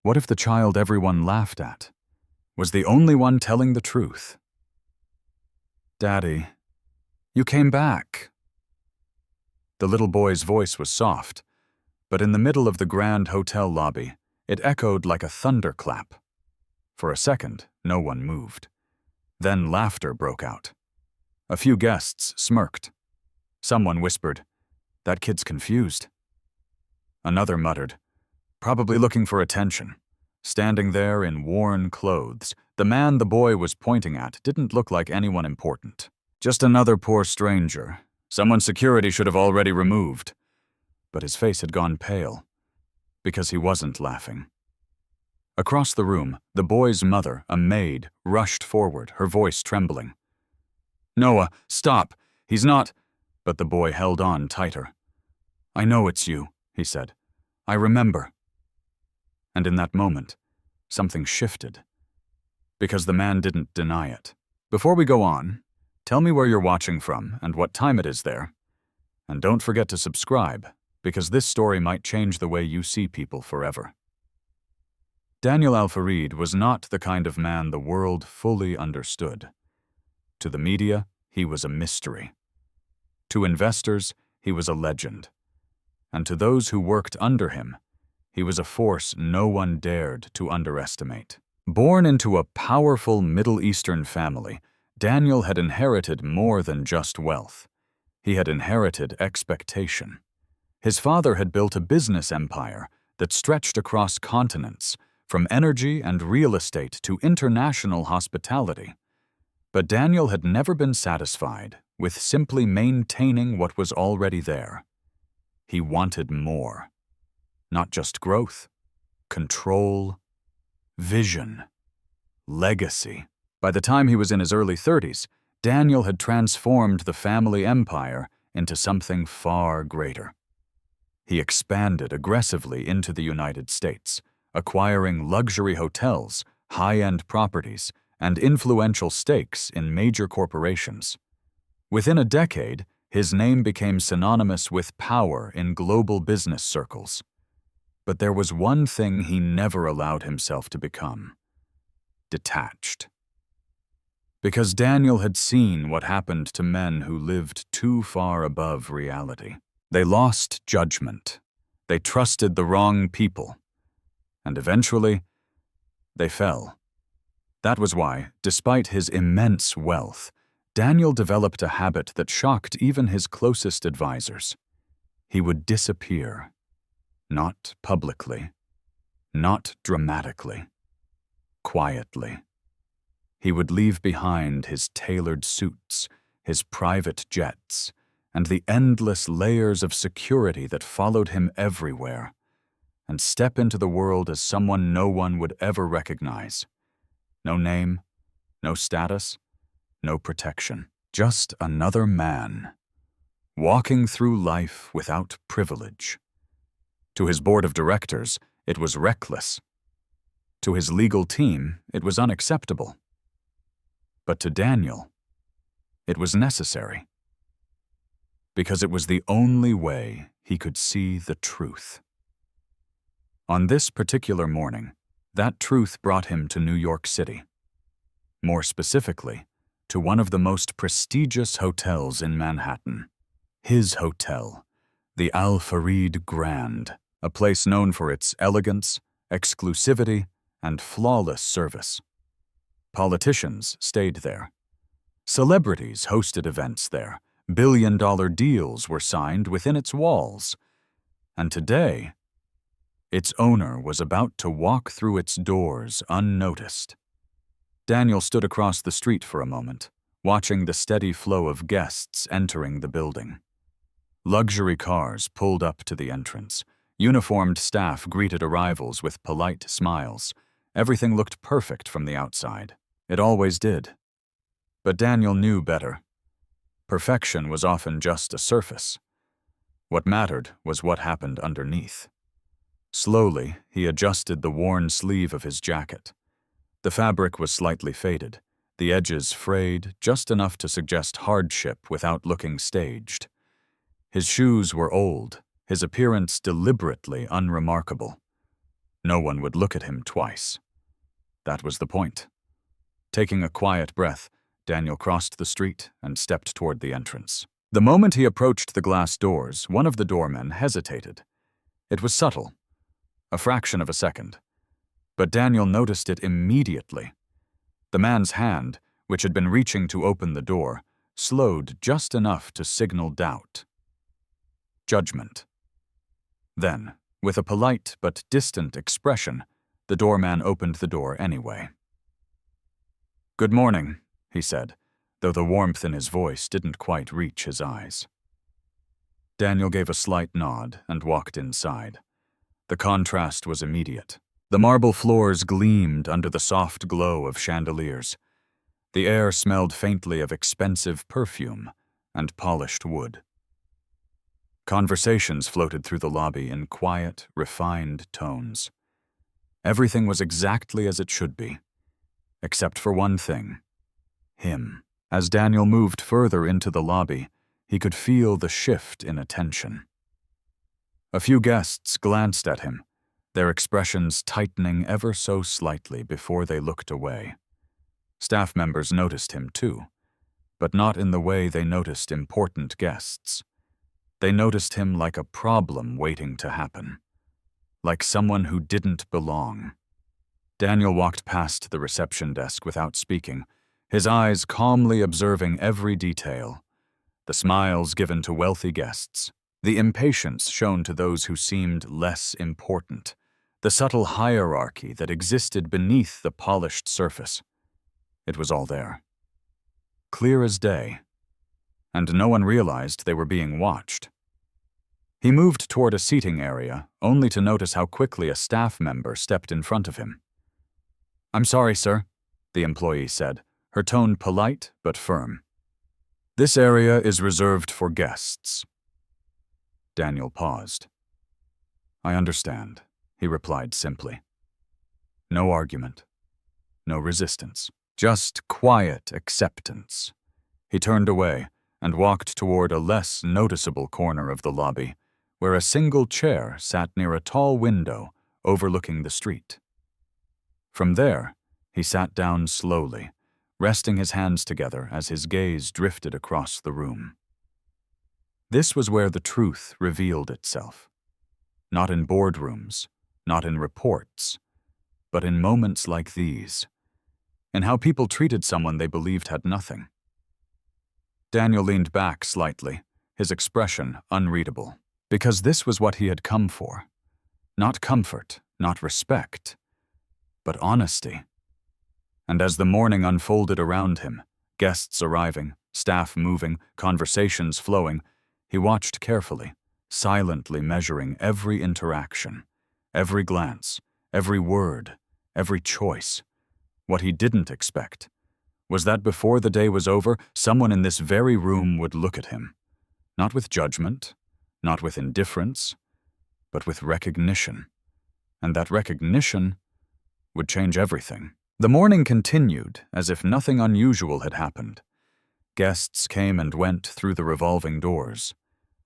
What if the child everyone laughed at was the only one telling the truth? "Daddy, you came back." The little boy's voice was soft, but in the middle of the grand hotel lobby, it echoed like a thunderclap. For a second, no one moved. Then laughter broke out. A few guests smirked. Someone whispered, "That kid's confused." Another muttered, "Probably looking for attention." Standing there in worn clothes, the man the boy was pointing at didn't look like anyone important. Just another poor stranger, someone security should have already removed. But his face had gone pale, because he wasn't laughing. Across the room, the boy's mother, a maid, rushed forward, her voice trembling. "Noah, stop! He's not—" But the boy held on tighter. "I know it's you," he said. "I remember." And in that moment, something shifted. Because the man didn't deny it. "Before we go on, tell me where you're watching from and what time it is there. And don't forget to subscribe, because this story might change the way you see people forever." Daniel Al-Farid was not the kind of man the world fully understood. To the media, he was a mystery. To investors, he was a legend. And to those who worked under him, he was a force no one dared to underestimate. Born into a powerful Middle Eastern family, Daniel had inherited more than just wealth. He had inherited expectation. His father had built a business empire that stretched across continents, from energy and real estate to international hospitality. But Daniel had never been satisfied with simply maintaining what was already there. He wanted more. Not just growth, control, vision, legacy. By the time he was in his early 30s, Daniel had transformed the family empire into something far greater. He expanded aggressively into the United States, acquiring luxury hotels, high-end properties, and influential stakes in major corporations. Within a decade, his name became synonymous with power in global business circles. But there was one thing he never allowed himself to become: detached. Because Daniel had seen what happened to men who lived too far above reality. They lost judgment. They trusted the wrong people. And eventually, they fell. That was why, despite his immense wealth, Daniel developed a habit that shocked even his closest advisors. He would disappear. Not publicly. Not dramatically. Quietly. He would leave behind his tailored suits, his private jets, and the endless layers of security that followed him everywhere, and step into the world as someone no one would ever recognize. No name, no status, no protection. Just another man, walking through life without privilege. To his board of directors, it was reckless. To his legal team, it was unacceptable. But to Daniel, it was necessary. Because it was the only way he could see the truth. On this particular morning, that truth brought him to New York City. More specifically, to one of the most prestigious hotels in Manhattan. His hotel, the Al-Farid Grand, a place known for its elegance, exclusivity, and flawless service. Politicians stayed there. Celebrities hosted events there. Billion-dollar deals were signed within its walls. And today, its owner was about to walk through its doors unnoticed. Daniel stood across the street for a moment, watching the steady flow of guests entering the building. Luxury cars pulled up to the entrance. Uniformed staff greeted arrivals with polite smiles. Everything looked perfect from the outside. It always did. But Daniel knew better. Perfection was often just a surface. What mattered was what happened underneath. Slowly, he adjusted the worn sleeve of his jacket. The fabric was slightly faded, the edges frayed just enough to suggest hardship without looking staged. His shoes were old, his appearance deliberately unremarkable. No one would look at him twice. That was the point. Taking a quiet breath, Daniel crossed the street and stepped toward the entrance. The moment he approached the glass doors, one of the doormen hesitated. It was subtle, a fraction of a second, but Daniel noticed it immediately. The man's hand, which had been reaching to open the door, slowed just enough to signal doubt. Judgment. Then, with a polite but distant expression, the doorman opened the door anyway. "Good morning," he said, though the warmth in his voice didn't quite reach his eyes. Daniel gave a slight nod and walked inside. The contrast was immediate. The marble floors gleamed under the soft glow of chandeliers. The air smelled faintly of expensive perfume and polished wood. Conversations floated through the lobby in quiet, refined tones. Everything was exactly as it should be, except for one thing: him. As Daniel moved further into the lobby, he could feel the shift in attention. A few guests glanced at him, their expressions tightening ever so slightly before they looked away. Staff members noticed him too, but not in the way they noticed important guests. They noticed him like a problem waiting to happen, like someone who didn't belong. Daniel walked past the reception desk without speaking, his eyes calmly observing every detail: the smiles given to wealthy guests, the impatience shown to those who seemed less important, the subtle hierarchy that existed beneath the polished surface. It was all there, clear as day, and no one realized they were being watched. He moved toward a seating area, only to notice how quickly a staff member stepped in front of him. "I'm sorry, sir," the employee said, her tone polite but firm. "This area is reserved for guests." Daniel paused. "I understand," he replied simply. No argument, no resistance, just quiet acceptance. He turned away and walked toward a less noticeable corner of the lobby, where a single chair sat near a tall window overlooking the street. From there, he sat down slowly, resting his hands together as his gaze drifted across the room. This was where the truth revealed itself. Not in boardrooms, not in reports, but in moments like these, in how people treated someone they believed had nothing. Daniel leaned back slightly, his expression unreadable, because this was what he had come for. Not comfort, not respect, but honesty. And as the morning unfolded around him, guests arriving, staff moving, conversations flowing, he watched carefully, silently measuring every interaction, every glance, every word, every choice. What he didn't expect was that before the day was over, someone in this very room would look at him, not with judgment, not with indifference, but with recognition. And that recognition would change everything. The morning continued as if nothing unusual had happened. Guests came and went through the revolving doors.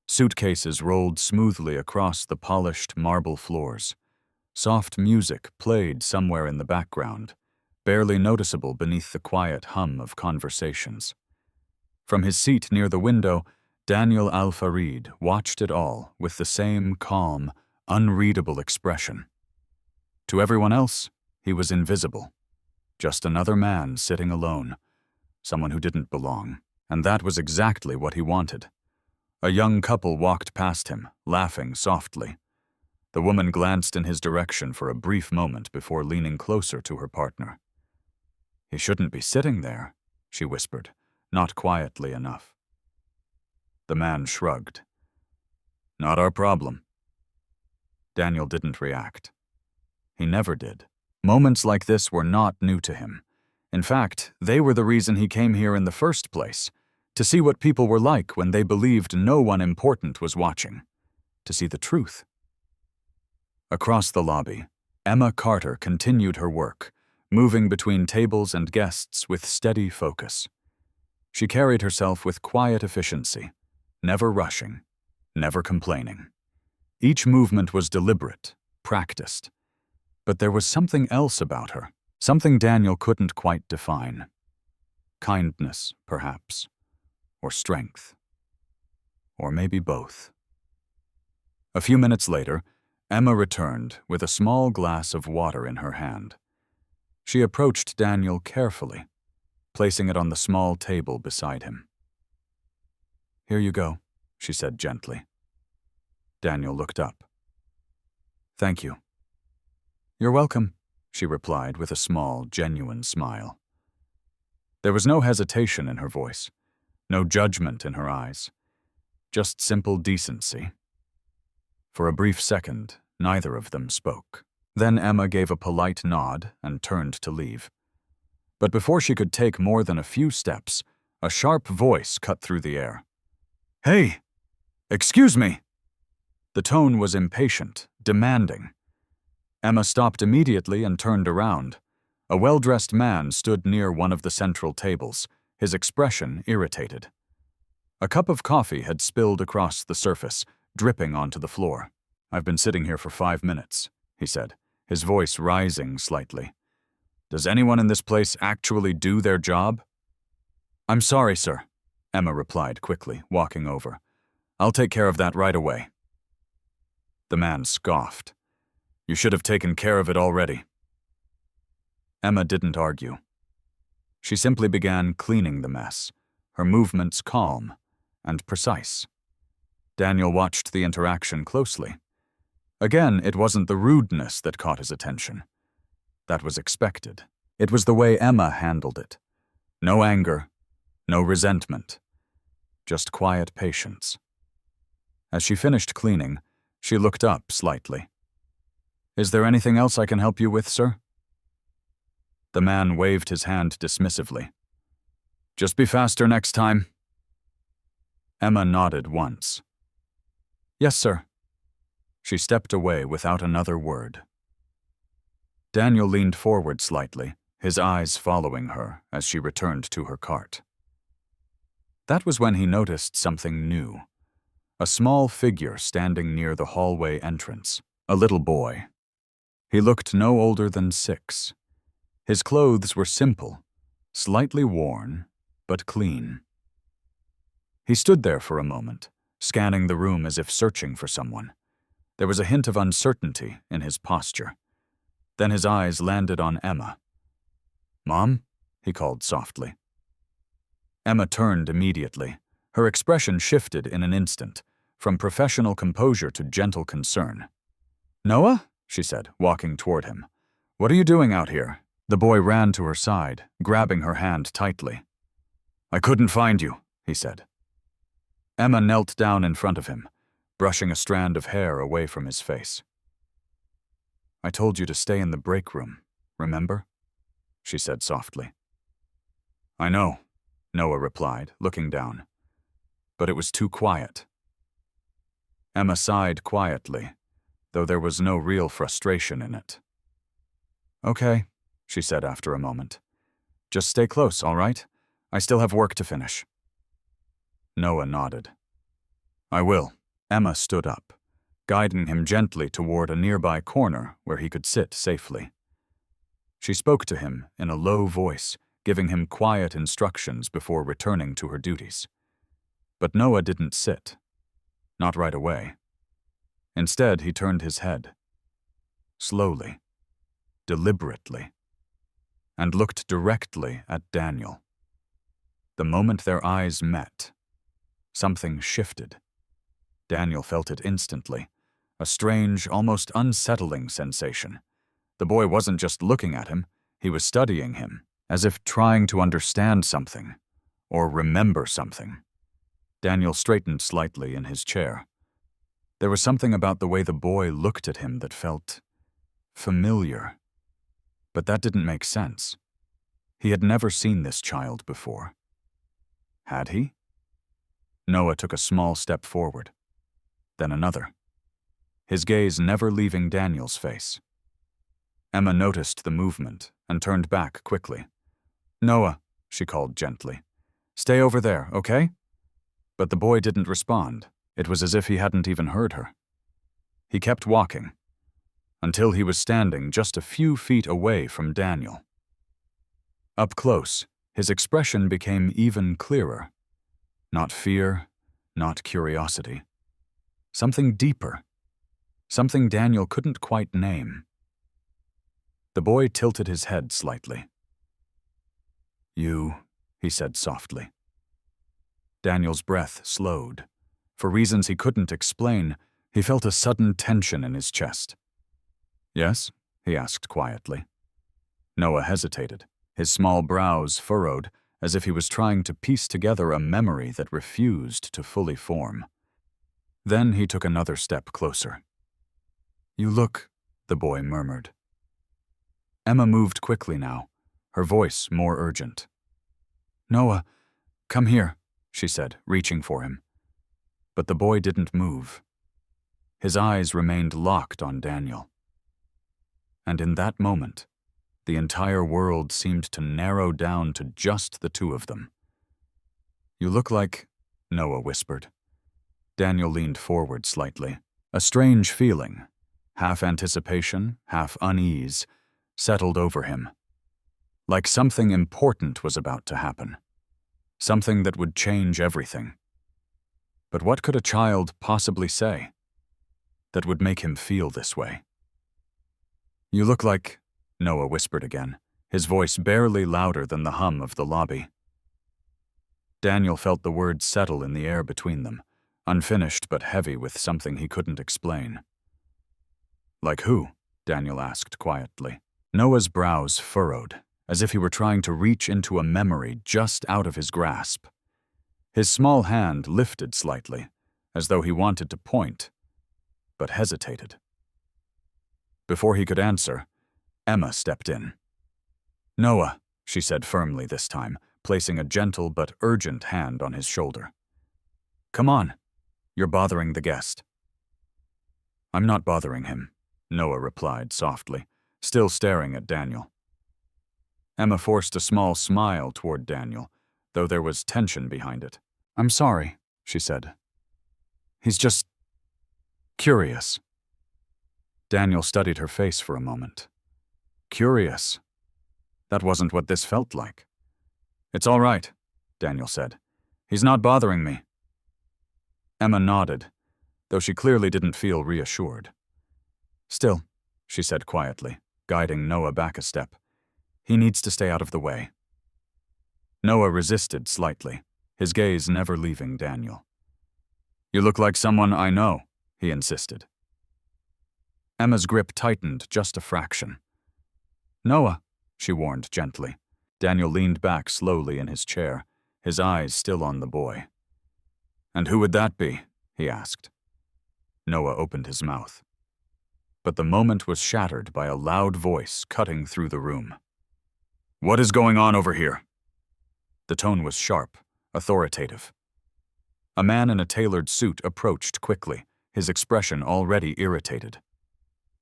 Suitcases rolled smoothly across the polished marble floors. Soft music played somewhere in the background, barely noticeable beneath the quiet hum of conversations. From his seat near the window, Daniel Al-Farid watched it all with the same calm, unreadable expression. To everyone else, he was invisible. Just another man sitting alone, someone who didn't belong. And that was exactly what he wanted. A young couple walked past him, laughing softly. The woman glanced in his direction for a brief moment before leaning closer to her partner. "He shouldn't be sitting there," she whispered, not quietly enough. The man shrugged. "Not our problem." Daniel didn't react. He never did. Moments like this were not new to him. In fact, they were the reason he came here in the first place, to see what people were like when they believed no one important was watching, to see the truth. Across the lobby, Emma Carter continued her work, moving between tables and guests with steady focus. She carried herself with quiet efficiency, never rushing, never complaining. Each movement was deliberate, practiced. But there was something else about her, something Daniel couldn't quite define. Kindness, perhaps, or strength, or maybe both. A few minutes later, Emma returned with a small glass of water in her hand. She approached Daniel carefully, placing it on the small table beside him. "Here you go," she said gently. Daniel looked up. "Thank you." "You're welcome," she replied with a small, genuine smile. There was no hesitation in her voice, no judgment in her eyes, just simple decency. For a brief second, neither of them spoke. Then Emma gave a polite nod and turned to leave. But before she could take more than a few steps, a sharp voice cut through the air. "Hey! Excuse me!" The tone was impatient, demanding. Emma stopped immediately and turned around. A well-dressed man stood near one of the central tables, his expression irritated. A cup of coffee had spilled across the surface, dripping onto the floor. "I've been sitting here for 5 minutes," he said, his voice rising slightly. "Does anyone in this place actually do their job?" "I'm sorry, sir," Emma replied quickly, walking over. "I'll take care of that right away." The man scoffed. "You should have taken care of it already." Emma didn't argue. She simply began cleaning the mess, her movements calm and precise. Daniel watched the interaction closely. Again, it wasn't the rudeness that caught his attention. That was expected. It was the way Emma handled it. No anger, no resentment, just quiet patience. As she finished cleaning, she looked up slightly. "Is there anything else I can help you with, sir?" The man waved his hand dismissively. "Just be faster next time." Emma nodded once. "Yes, sir." She stepped away without another word. Daniel leaned forward slightly, his eyes following her as she returned to her cart. That was when he noticed something new. A small figure standing near the hallway entrance, a little boy. He looked no older than 6. His clothes were simple, slightly worn, but clean. He stood there for a moment, scanning the room as if searching for someone. There was a hint of uncertainty in his posture. Then his eyes landed on Emma. "Mom?" he called softly. Emma turned immediately. Her expression shifted in an instant, from professional composure to gentle concern. "Noah?" she said, walking toward him. "What are you doing out here?" The boy ran to her side, grabbing her hand tightly. "I couldn't find you," he said. Emma knelt down in front of him, brushing a strand of hair away from his face. "I told you to stay in the break room, remember?" she said softly. "I know," Noah replied, looking down. "But it was too quiet." Emma sighed quietly, though there was no real frustration in it. "Okay," she said after a moment. "Just stay close, all right? I still have work to finish." Noah nodded. "I will." Emma stood up, guiding him gently toward a nearby corner where he could sit safely. She spoke to him in a low voice, giving him quiet instructions before returning to her duties. But Noah didn't sit. Not right away. Instead, he turned his head. Slowly, deliberately, and looked directly at Daniel. The moment their eyes met, something shifted. Daniel felt it instantly, a strange, almost unsettling sensation. The boy wasn't just looking at him, he was studying him, as if trying to understand something, or remember something. Daniel straightened slightly in his chair. There was something about the way the boy looked at him that felt familiar. But that didn't make sense. He had never seen this child before. Had he? Noah took a small step forward, then another, his gaze never leaving Daniel's face. Emma noticed the movement and turned back quickly. "Noah," she called gently. "Stay over there, okay?" But the boy didn't respond. It was as if he hadn't even heard her. He kept walking. until he was standing just a few feet away from Daniel. Up close, his expression became even clearer. Not fear, not curiosity. Something deeper. Something Daniel couldn't quite name. The boy tilted his head slightly. "You," he said softly. Daniel's breath slowed. For reasons he couldn't explain, he felt a sudden tension in his chest. "Yes?" he asked quietly. Noah hesitated, his small brows furrowed, as if he was trying to piece together a memory that refused to fully form. Then he took another step closer. "You look," the boy murmured. Emma moved quickly now, her voice more urgent. "Noah, come here," she said, reaching for him. But the boy didn't move. His eyes remained locked on Daniel. And in that moment, the entire world seemed to narrow down to just the two of them. "You look like," Noah whispered. Daniel leaned forward slightly. A strange feeling, half anticipation, half unease, settled over him. Like something important was about to happen. Something that would change everything. But what could a child possibly say that would make him feel this way? "You look like," Noah whispered again, his voice barely louder than the hum of the lobby. Daniel felt the words settle in the air between them, unfinished but heavy with something he couldn't explain. "Like who?" Daniel asked quietly. Noah's brows furrowed, as if he were trying to reach into a memory just out of his grasp. His small hand lifted slightly, as though he wanted to point, but hesitated. Before he could answer, Emma stepped in. "Noah," she said firmly this time, placing a gentle but urgent hand on his shoulder. "Come on. You're bothering the guest." "I'm not bothering him," Noah replied softly, still staring at Daniel. Emma forced a small smile toward Daniel, though there was tension behind it. "I'm sorry," she said. "He's just curious." Daniel studied her face for a moment. Curious. That wasn't what this felt like. "It's all right," Daniel said. "He's not bothering me." Emma nodded, though she clearly didn't feel reassured. "Still," she said quietly, guiding Noah back a step, "he needs to stay out of the way." Noah resisted slightly, his gaze never leaving Daniel. "You look like someone I know," he insisted. Emma's grip tightened just a fraction. "Noah," she warned gently. Daniel leaned back slowly in his chair, his eyes still on the boy. "And who would that be?" he asked. Noah opened his mouth. But the moment was shattered by a loud voice cutting through the room. "What is going on over here?" The tone was sharp, authoritative. A man in a tailored suit approached quickly, his expression already irritated.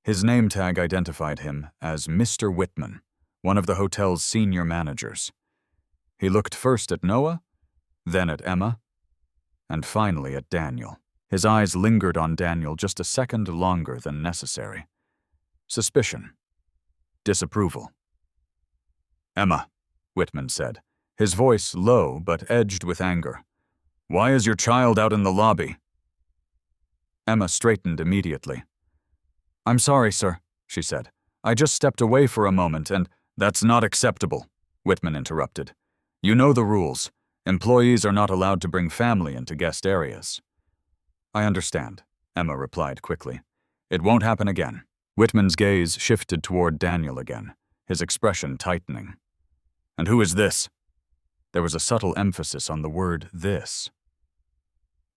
His name tag identified him as Mr. Whitman, one of the hotel's senior managers. He looked first at Noah, then at Emma, and finally at Daniel. His eyes lingered on Daniel just a second longer than necessary. Suspicion. Disapproval. "Emma," Whitman said, his voice low but edged with anger. "Why is your child out in the lobby?" Emma straightened immediately. "I'm sorry, sir," she said. "I just stepped away for a moment and—" "That's not acceptable," Whitman interrupted. "You know the rules. Employees are not allowed to bring family into guest areas." "I understand," Emma replied quickly. "It won't happen again." Whitman's gaze shifted toward Daniel again, his expression tightening. "And who is this?" There was a subtle emphasis on the word "this."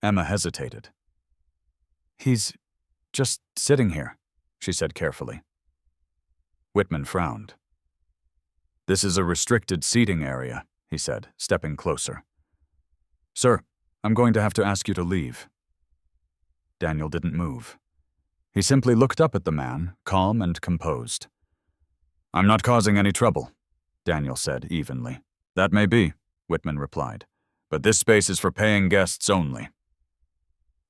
Emma hesitated. "He's just sitting here," she said carefully. Whitman frowned. "This is a restricted seating area," he said, stepping closer. "Sir, I'm going to have to ask you to leave." Daniel didn't move. He simply looked up at the man, calm and composed. "I'm not causing any trouble," Daniel said evenly. "That may be," Whitman replied, "but this space is for paying guests only."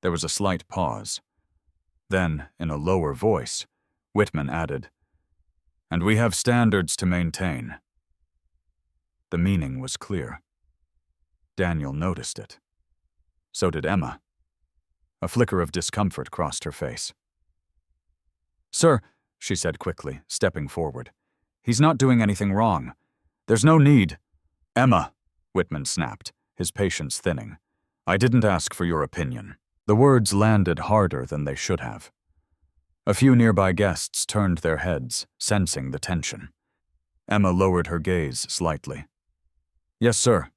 There was a slight pause. Then, in a lower voice, Whitman added. And we have standards to maintain. The meaning was clear. Daniel noticed it. So did Emma. A flicker of discomfort crossed her face. Sir, she said quickly, stepping forward. He's not doing anything wrong. There's no need. Emma, Whitman snapped, his patience thinning. I didn't ask for your opinion. The words landed harder than they should have. A few nearby guests turned their heads, sensing the tension. Emma lowered her gaze slightly. Yes, sir.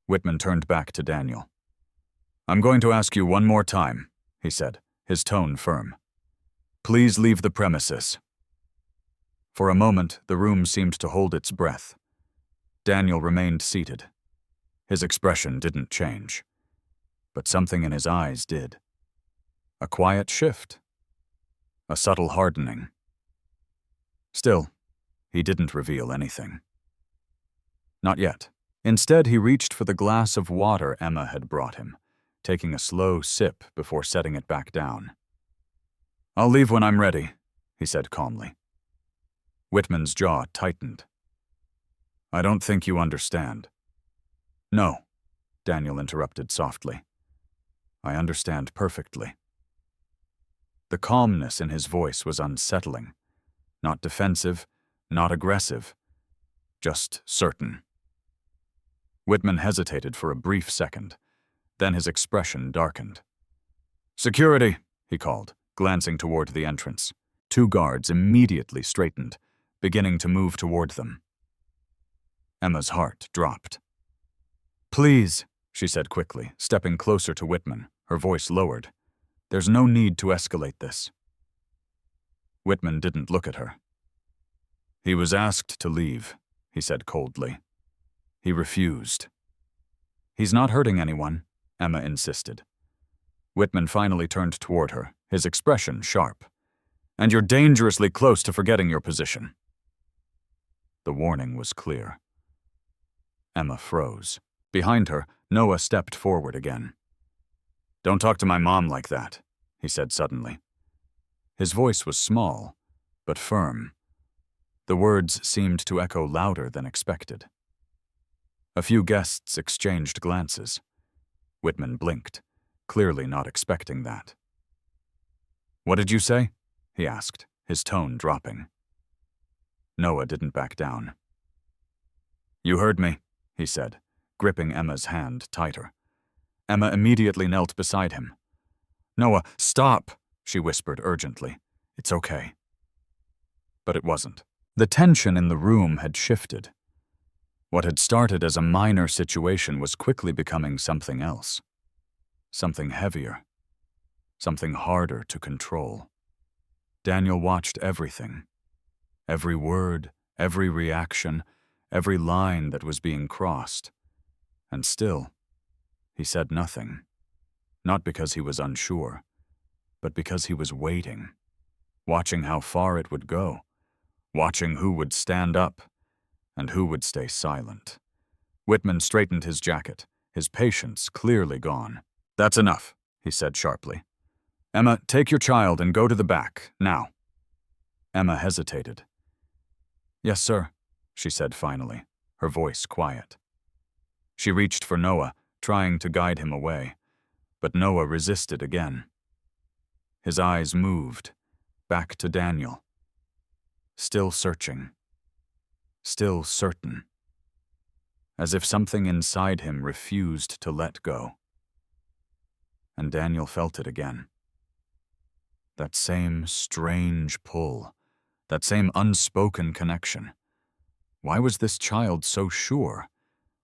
Whitman turned back to Daniel. I'm going to ask you one more time, he said, his tone firm. Please leave the premises. For a moment, the room seemed to hold its breath. Daniel remained seated. His expression didn't change. But something in his eyes did. A quiet shift. A subtle hardening. Still, he didn't reveal anything. Not yet. Instead, he reached for the glass of water Emma had brought him, taking a slow sip before setting it back down. I'll leave when I'm ready, he said calmly. Whitman's jaw tightened. I don't think you understand. No, Daniel interrupted softly. I understand perfectly. The calmness in his voice was unsettling. Not defensive, not aggressive, just certain. Whitman hesitated for a brief second. Then his expression darkened. Security, he called, glancing toward the entrance. 2 guards immediately straightened, beginning to move toward them. Emma's heart dropped. Please, she said quickly, stepping closer to Whitman, her voice lowered. There's no need to escalate this. Whitman didn't look at her. He was asked to leave, he said coldly. He refused. He's not hurting anyone, Emma insisted. Whitman finally turned toward her, his expression sharp. And you're dangerously close to forgetting your position. The warning was clear. Emma froze. Behind her, Noah stepped forward again. Don't talk to my mom like that, he said suddenly. His voice was small, but firm. The words seemed to echo louder than expected. A few guests exchanged glances. Whitman blinked, clearly not expecting that. What did you say? He asked, his tone dropping. Noah didn't back down. You heard me, he said, gripping Emma's hand tighter. Emma immediately knelt beside him. Noah, stop, she whispered urgently. It's okay. But it wasn't. The tension in the room had shifted. What had started as a minor situation was quickly becoming something else. Something heavier. Something harder to control. Daniel watched everything. Every word, every reaction, every line that was being crossed. And still, he said nothing. Not because he was unsure, but because he was waiting, watching how far it would go, watching who would stand up and who would stay silent. Whitman straightened his jacket, his patience clearly gone. That's enough, he said sharply. Emma, take your child and go to the back, now. Emma hesitated. Yes, sir, she said finally, her voice quiet. She reached for Noah, trying to guide him away, but Noah resisted again. His eyes moved, back to Daniel. Still searching. Still certain. As if something inside him refused to let go. And Daniel felt it again. That same strange pull, that same unspoken connection. Why was this child so sure,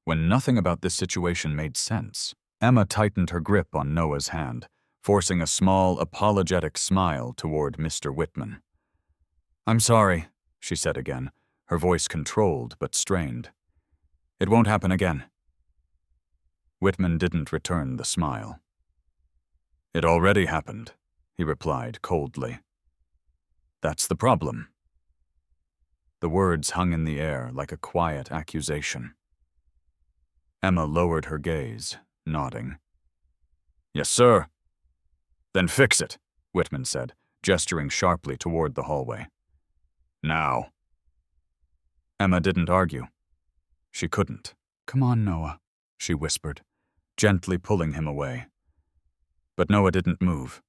when nothing about this situation made sense? Emma tightened her grip on Noah's hand, forcing a small, apologetic smile toward Mr. Whitman. I'm sorry, she said again, her voice controlled but strained. It won't happen again. Whitman didn't return the smile. It already happened, he replied coldly. That's the problem. The words hung in the air like a quiet accusation. Emma lowered her gaze, nodding. Yes, sir. Then fix it, Whitman said, gesturing sharply toward the hallway. Now. Emma didn't argue. She couldn't. Come on, Noah, she whispered, gently pulling him away. But Noah didn't move.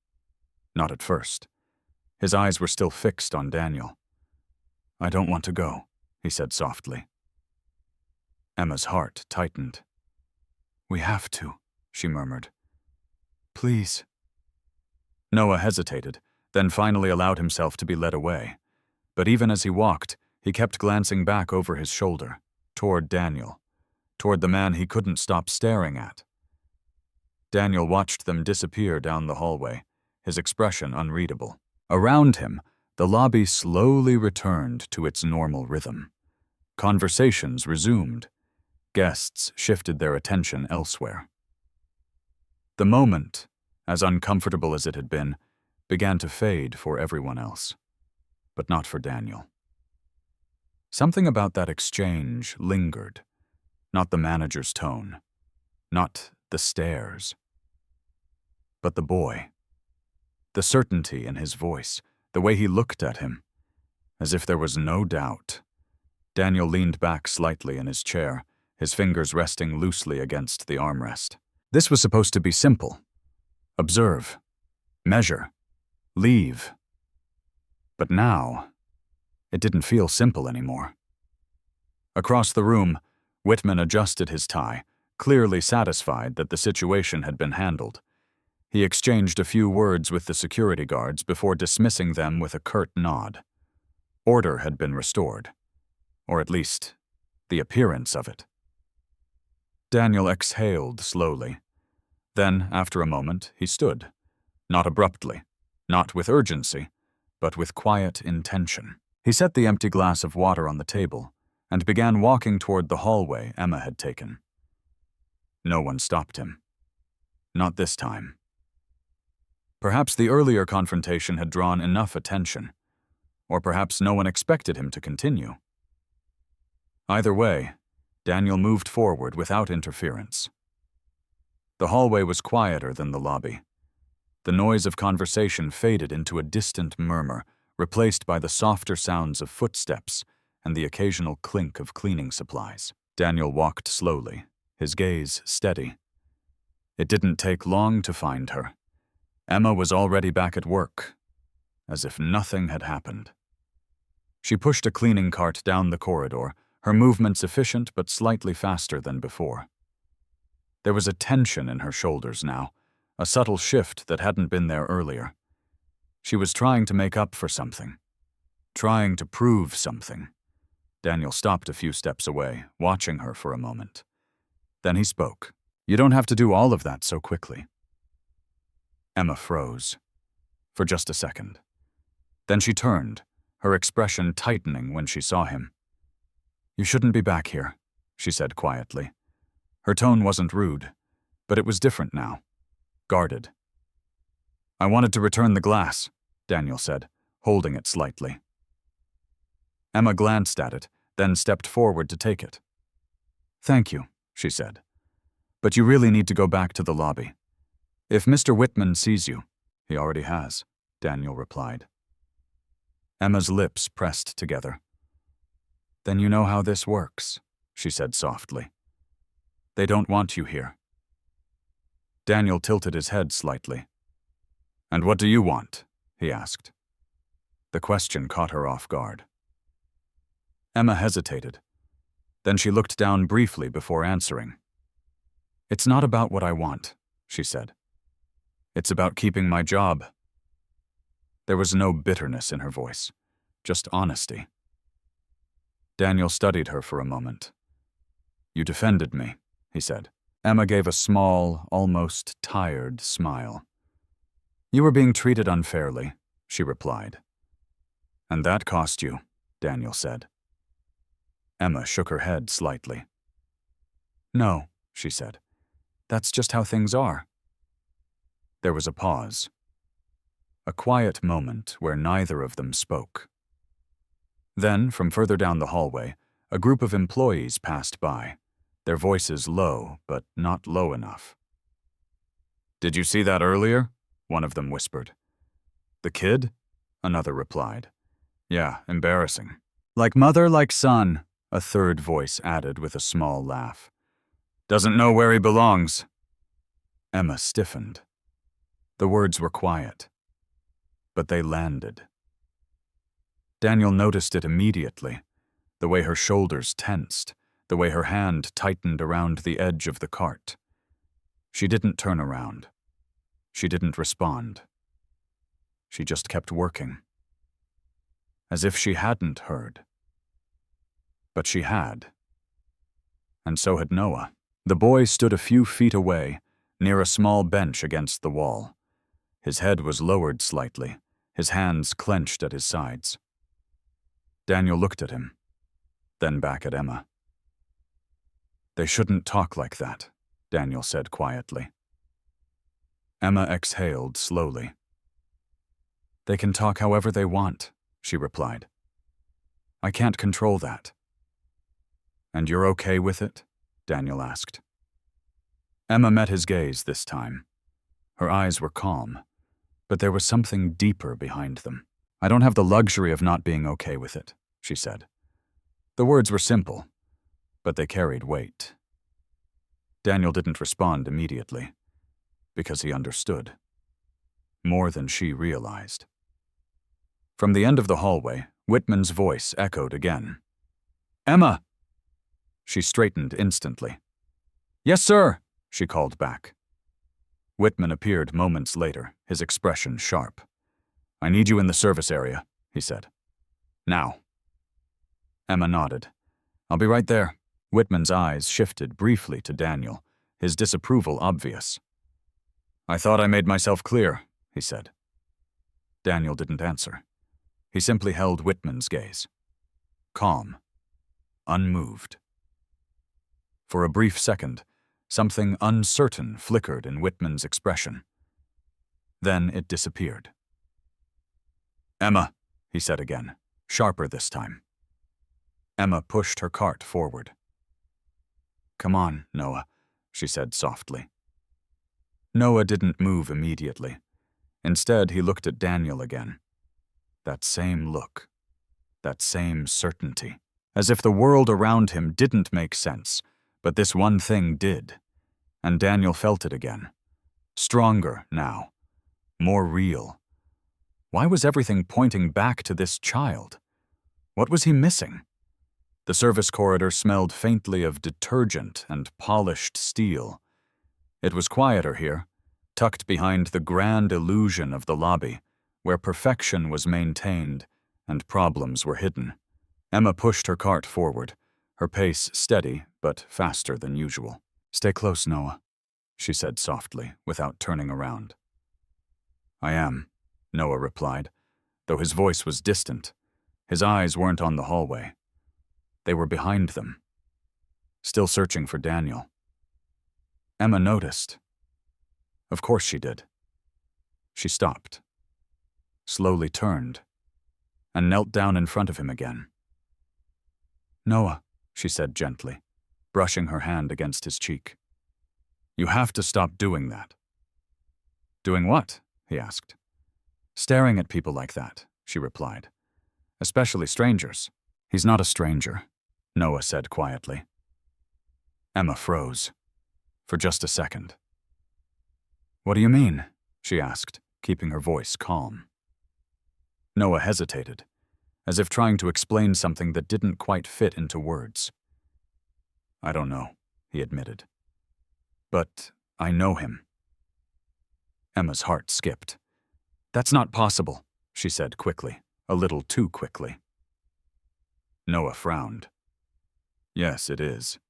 Not at first. His eyes were still fixed on Daniel. I don't want to go, he said softly. Emma's heart tightened. We have to, she murmured. Please. Noah hesitated, then finally allowed himself to be led away. But even as he walked, he kept glancing back over his shoulder, toward Daniel, toward the man he couldn't stop staring at. Daniel watched them disappear down the hallway, his expression unreadable. Around him, the lobby slowly returned to its normal rhythm. Conversations resumed. Guests shifted their attention elsewhere. The moment, as uncomfortable as it had been, began to fade for everyone else, but not for Daniel. Something about that exchange lingered, not the manager's tone, not the stares, but the boy. The certainty in his voice, the way he looked at him, as if there was no doubt. Daniel leaned back slightly in his chair, his fingers resting loosely against the armrest. This was supposed to be simple. Observe, measure, leave. But now, it didn't feel simple anymore. Across the room, Whitman adjusted his tie, clearly satisfied that the situation had been handled. He exchanged a few words with the security guards before dismissing them with a curt nod. Order had been restored, or at least the appearance of it. Daniel exhaled slowly. Then, after a moment, he stood, not abruptly, not with urgency, but with quiet intention. He set the empty glass of water on the table and began walking toward the hallway Emma had taken. No one stopped him. Not this time. Perhaps the earlier confrontation had drawn enough attention, or perhaps no one expected him to continue. Either way, Daniel moved forward without interference. The hallway was quieter than the lobby. The noise of conversation faded into a distant murmur, replaced by the softer sounds of footsteps and the occasional clink of cleaning supplies. Daniel walked slowly, his gaze steady. It didn't take long to find her. Emma was already back at work, as if nothing had happened. She pushed a cleaning cart down the corridor, her movements efficient but slightly faster than before. There was a tension in her shoulders now, a subtle shift that hadn't been there earlier. She was trying to make up for something, trying to prove something. Daniel stopped a few steps away, watching her for a moment. Then he spoke. You don't have to do all of that so quickly. Emma froze, for just a second. Then she turned, her expression tightening when she saw him. You shouldn't be back here, she said quietly. Her tone wasn't rude, but it was different now, guarded. I wanted to return the glass, Daniel said, holding it slightly. Emma glanced at it, then stepped forward to take it. Thank you, she said. But you really need to go back to the lobby. If Mr. Whitman sees you, he already has, Daniel replied. Emma's lips pressed together. Then you know how this works, she said softly. They don't want you here. Daniel tilted his head slightly. And what do you want? He asked. The question caught her off guard. Emma hesitated. Then she looked down briefly before answering. It's not about what I want, she said. It's about keeping my job. There was no bitterness in her voice, just honesty. Daniel studied her for a moment. You defended me, he said. Emma gave a small, almost tired smile. You were being treated unfairly, she replied. And that cost you, Daniel said. Emma shook her head slightly. No, she said. That's just how things are. There was a pause. A quiet moment where neither of them spoke. Then, from further down the hallway, a group of employees passed by, their voices low, but not low enough. Did you see that earlier? One of them whispered. The kid? another replied. Yeah, embarrassing. Like mother, like son, a third voice added with a small laugh. Doesn't know where he belongs. Emma stiffened. The words were quiet, but they landed. Daniel noticed it immediately, the way her shoulders tensed, the way her hand tightened around the edge of the cart. She didn't turn around. She didn't respond. She just kept working. As if she hadn't heard. But she had. And so had Noah. The boy stood a few feet away, near a small bench against the wall. His head was lowered slightly, his hands clenched at his sides. Daniel looked at him, then back at Emma. They shouldn't talk like that, Daniel said quietly. Emma exhaled slowly. They can talk however they want, she replied. I can't control that. And you're okay with it? Daniel asked. Emma met his gaze this time. Her eyes were calm, but there was something deeper behind them. I don't have the luxury of not being okay with it, she said. The words were simple, but they carried weight. Daniel didn't respond immediately, because he understood. More than she realized. From the end of the hallway, Whitman's voice echoed again. Emma! She straightened instantly. Yes, sir, she called back. Whitman appeared moments later, his expression sharp. I need you in the service area, he said. Now. Emma nodded. I'll be right there. Whitman's eyes shifted briefly to Daniel, his disapproval obvious. I thought I made myself clear, he said. Daniel didn't answer. He simply held Whitman's gaze. Calm. Unmoved. For a brief second, something uncertain flickered in Whitman's expression. Then it disappeared. Emma, he said again, sharper this time. Emma pushed her cart forward. Come on, Noah, she said softly. Noah didn't move immediately. Instead, he looked at Daniel again. That same look. That same certainty. As if the world around him didn't make sense, but this one thing did. And Daniel felt it again. Stronger now. More real. Why was everything pointing back to this child? What was he missing? The service corridor smelled faintly of detergent and polished steel. It was quieter here, tucked behind the grand illusion of the lobby, where perfection was maintained and problems were hidden. Emma pushed her cart forward, her pace steady but faster than usual. Stay close, Noah, she said softly, without turning around. I am, Noah replied, though his voice was distant. His eyes weren't on the hallway. They were behind them, still searching for Daniel. Emma noticed. Of course she did. She stopped, slowly turned, and knelt down in front of him again. Noah, she said gently, brushing her hand against his cheek. You have to stop doing that. Doing what? He asked. Staring at people like that, she replied. Especially strangers. He's not a stranger, Noah said quietly. Emma froze. For just a second. What do you mean? She asked, keeping her voice calm. Noah hesitated, as if trying to explain something that didn't quite fit into words. I don't know, he admitted. But I know him. Emma's heart skipped. That's not possible, she said quickly, a little too quickly. Noah frowned. Yes, it is.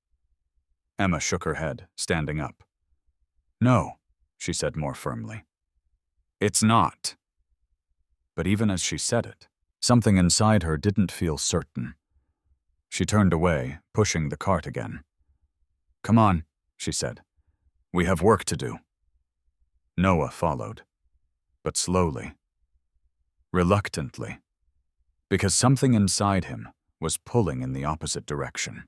Emma shook her head, standing up. No, she said more firmly. It's not. But even as she said it, something inside her didn't feel certain. She turned away, pushing the cart again. Come on, she said. We have work to do. Noah followed, but slowly, reluctantly, because something inside him was pulling in the opposite direction.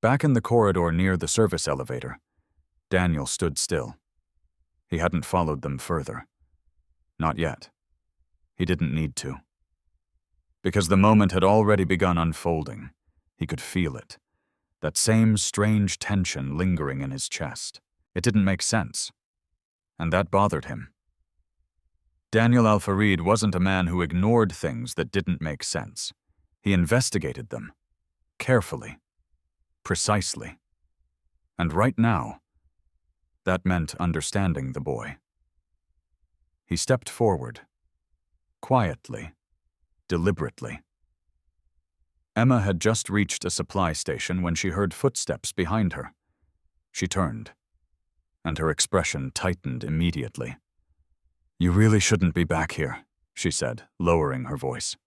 Back in the corridor near the service elevator, Daniel stood still. He hadn't followed them further. Not yet. He didn't need to. Because the moment had already begun unfolding. He could feel it. That same strange tension lingering in his chest. It didn't make sense. And that bothered him. Daniel Al-Farid wasn't a man who ignored things that didn't make sense. He investigated them. Carefully. Precisely. And right now, that meant understanding the boy. He stepped forward. Quietly. Deliberately. Emma had just reached a supply station when she heard footsteps behind her. She turned, and her expression tightened immediately. "You really shouldn't be back here," she said, lowering her voice.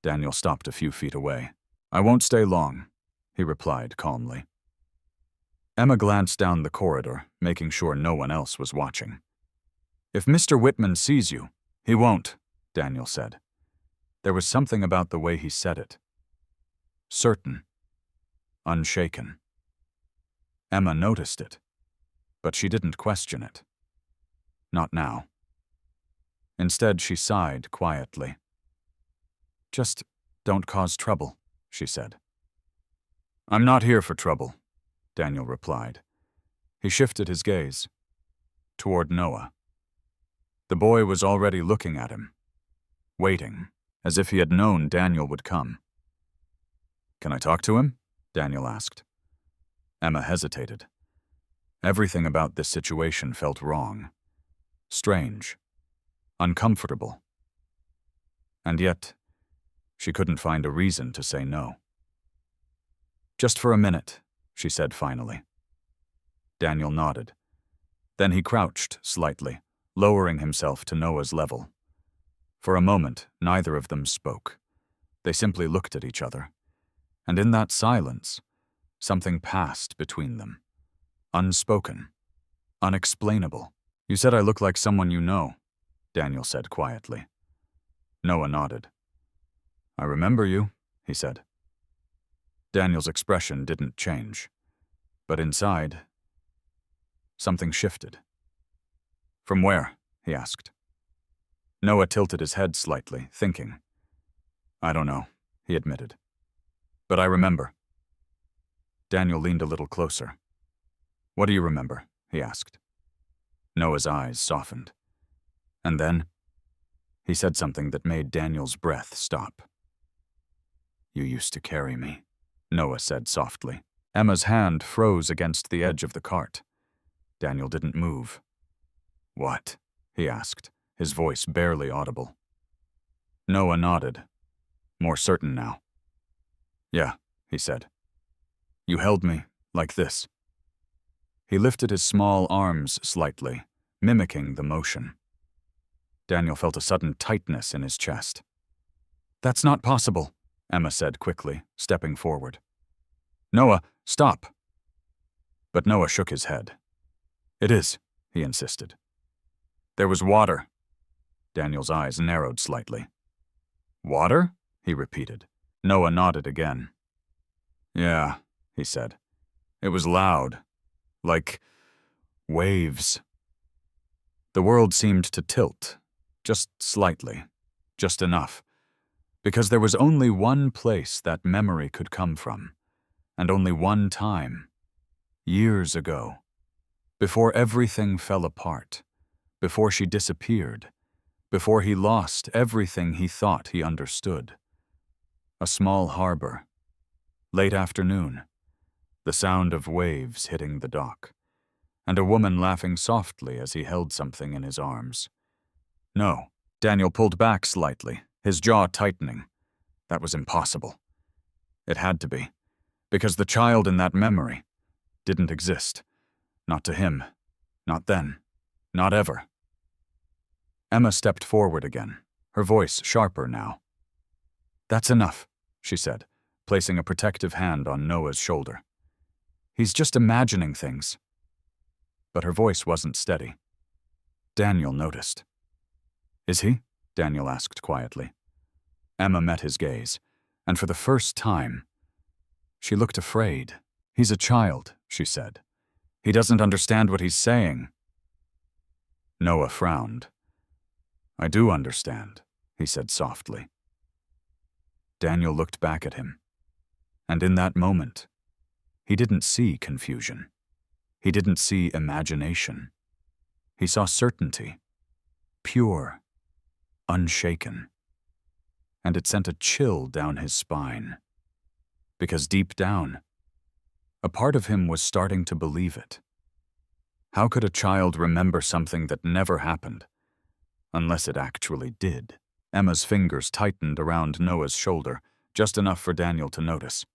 Daniel stopped a few feet away. "I won't stay long," he replied calmly. Emma glanced down the corridor, making sure no one else was watching. "If Mr. Whitman sees you, he won't," Daniel said. There was something about the way he said it. Certain. Unshaken. Emma noticed it, but she didn't question it. Not now. Instead, she sighed quietly. "Just don't cause trouble," she said. "I'm not here for trouble," Daniel replied. He shifted his gaze toward Noah. The boy was already looking at him, waiting, as if he had known Daniel would come. "Can I talk to him?" Daniel asked. Emma hesitated. Everything about this situation felt wrong. Strange. Uncomfortable. And yet, she couldn't find a reason to say no. "Just for a minute," she said finally. Daniel nodded. Then he crouched slightly, lowering himself to Noah's level. For a moment, neither of them spoke. They simply looked at each other. And in that silence, something passed between them. Unspoken. Unexplainable. "You said I look like someone you know," Daniel said quietly. Noah nodded. "I remember you," he said. Daniel's expression didn't change. But inside, something shifted. "From where?" he asked. Noah tilted his head slightly, thinking. "I don't know," he admitted. "But I remember." Daniel leaned a little closer. "What do you remember?" he asked. Noah's eyes softened. And then, he said something that made Daniel's breath stop. "You used to carry me," Noah said softly. Emma's hand froze against the edge of the cart. Daniel didn't move. "What?" he asked, his voice barely audible. Noah nodded, more certain now. "Yeah," he said. "You held me like this." He lifted his small arms slightly, mimicking the motion. Daniel felt a sudden tightness in his chest. "That's not possible," Emma said quickly, stepping forward. "Noah, stop." But Noah shook his head. "It is," he insisted. "There was water." Daniel's eyes narrowed slightly. "Water?" he repeated. Noah nodded again. "Yeah," he said. "It was loud. Like waves." The world seemed to tilt, just slightly, just enough, because there was only one place that memory could come from, and only one time, years ago, before everything fell apart, before she disappeared, before he lost everything he thought he understood. A small harbor. Late afternoon. The sound of waves hitting the dock. And a woman laughing softly as he held something in his arms. No. Daniel pulled back slightly, his jaw tightening. That was impossible. It had to be. Because the child in that memory didn't exist. Not to him. Not then. Not ever. Emma stepped forward again, her voice sharper now. "That's enough," she said, placing a protective hand on Noah's shoulder. "He's just imagining things." But her voice wasn't steady. Daniel noticed. "Is he?" Daniel asked quietly. Emma met his gaze, and for the first time, she looked afraid. "He's a child," she said. "He doesn't understand what he's saying." Noah frowned. I do understand, he said softly. Daniel looked back at him, and in that moment, he didn't see confusion. He didn't see imagination. He saw certainty, pure, unshaken, and it sent a chill down his spine. Because deep down, a part of him was starting to believe it. How could a child remember something that never happened, unless it actually did? Emma's fingers tightened around Noah's shoulder, just enough for Daniel to notice.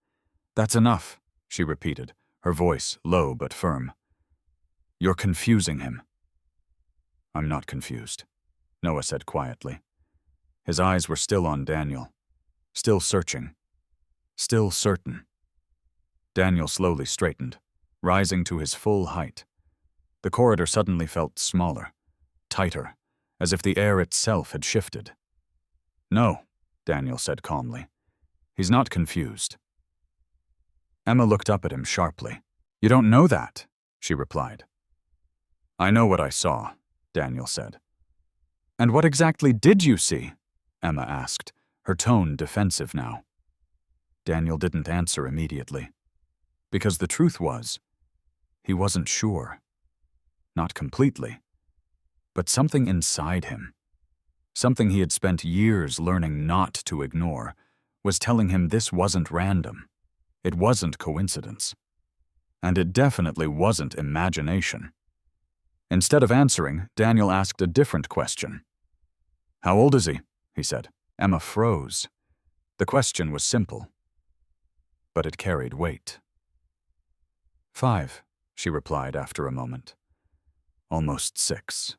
That's enough, she repeated, her voice low but firm. You're confusing him. I'm not confused, Noah said quietly. His eyes were still on Daniel, still searching, still certain. Daniel slowly straightened, rising to his full height. The corridor suddenly felt smaller, tighter, as if the air itself had shifted. No, Daniel said calmly. He's not confused. Emma looked up at him sharply. You don't know that, she replied. I know what I saw, Daniel said. And what exactly did you see? Emma asked, her tone defensive now. Daniel didn't answer immediately, because the truth was, he wasn't sure. Not completely, but something inside him, something he had spent years learning not to ignore, was telling him this wasn't random. It wasn't coincidence. And it definitely wasn't imagination. Instead of answering, Daniel asked a different question. How old is he? He said. Emma froze. The question was simple, but it carried weight. 5, she replied after a moment. Almost 6.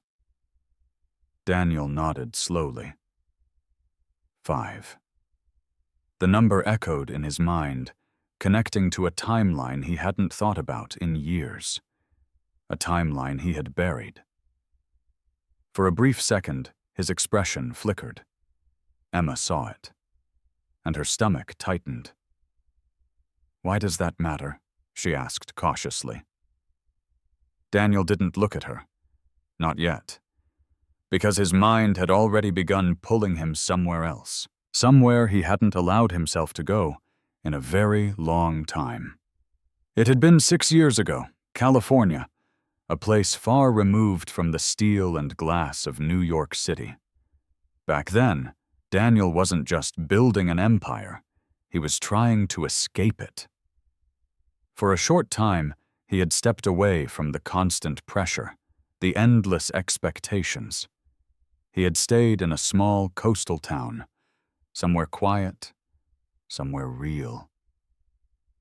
Daniel nodded slowly. 5. The number echoed in his mind, connecting to a timeline he hadn't thought about in years. A timeline he had buried. For a brief second, his expression flickered. Emma saw it, and her stomach tightened. Why does that matter? She asked cautiously. Daniel didn't look at her. Not yet. Because his mind had already begun pulling him somewhere else. Somewhere he hadn't allowed himself to go in a very long time. It had been 6 years ago, California, a place far removed from the steel and glass of New York City. Back then, Daniel wasn't just building an empire, he was trying to escape it. For a short time, he had stepped away from the constant pressure, the endless expectations. He had stayed in a small coastal town, somewhere quiet, somewhere real.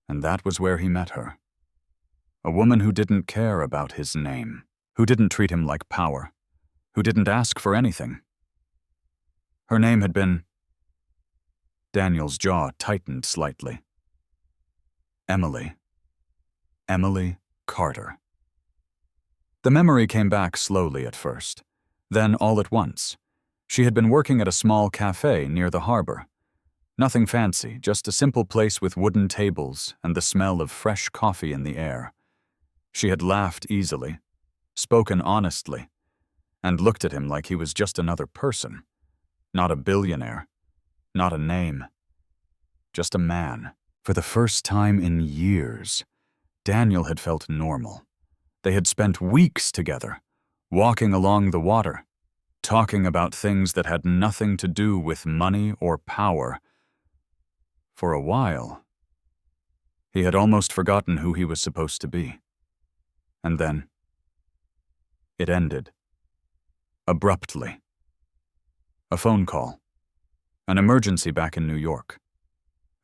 And that was where he met her. A woman who didn't care about his name, who didn't treat him like power, who didn't ask for anything. Her name had been... Daniel's jaw tightened slightly. Emily. Emily Carter. The memory came back slowly at first. Then, all at once, she had been working at a small cafe near the harbor. Nothing fancy, just a simple place with wooden tables and the smell of fresh coffee in the air. She had laughed easily, spoken honestly, and looked at him like he was just another person. Not a billionaire, not a name, just a man. For the first time in years, Daniel had felt normal. They had spent weeks together, walking along the water, talking about things that had nothing to do with money or power. For a while, he had almost forgotten who he was supposed to be. And then, it ended. Abruptly. A phone call. An emergency back in New York.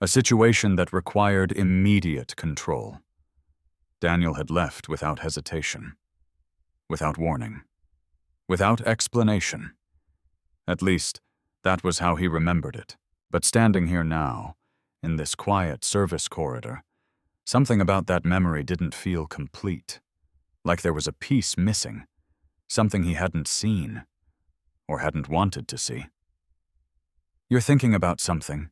A situation that required immediate control. Daniel had left without hesitation. Without warning. Without explanation. At least, that was how he remembered it. But standing here now, in this quiet service corridor, something about that memory didn't feel complete. Like there was a piece missing. Something he hadn't seen. Or hadn't wanted to see. You're thinking about something,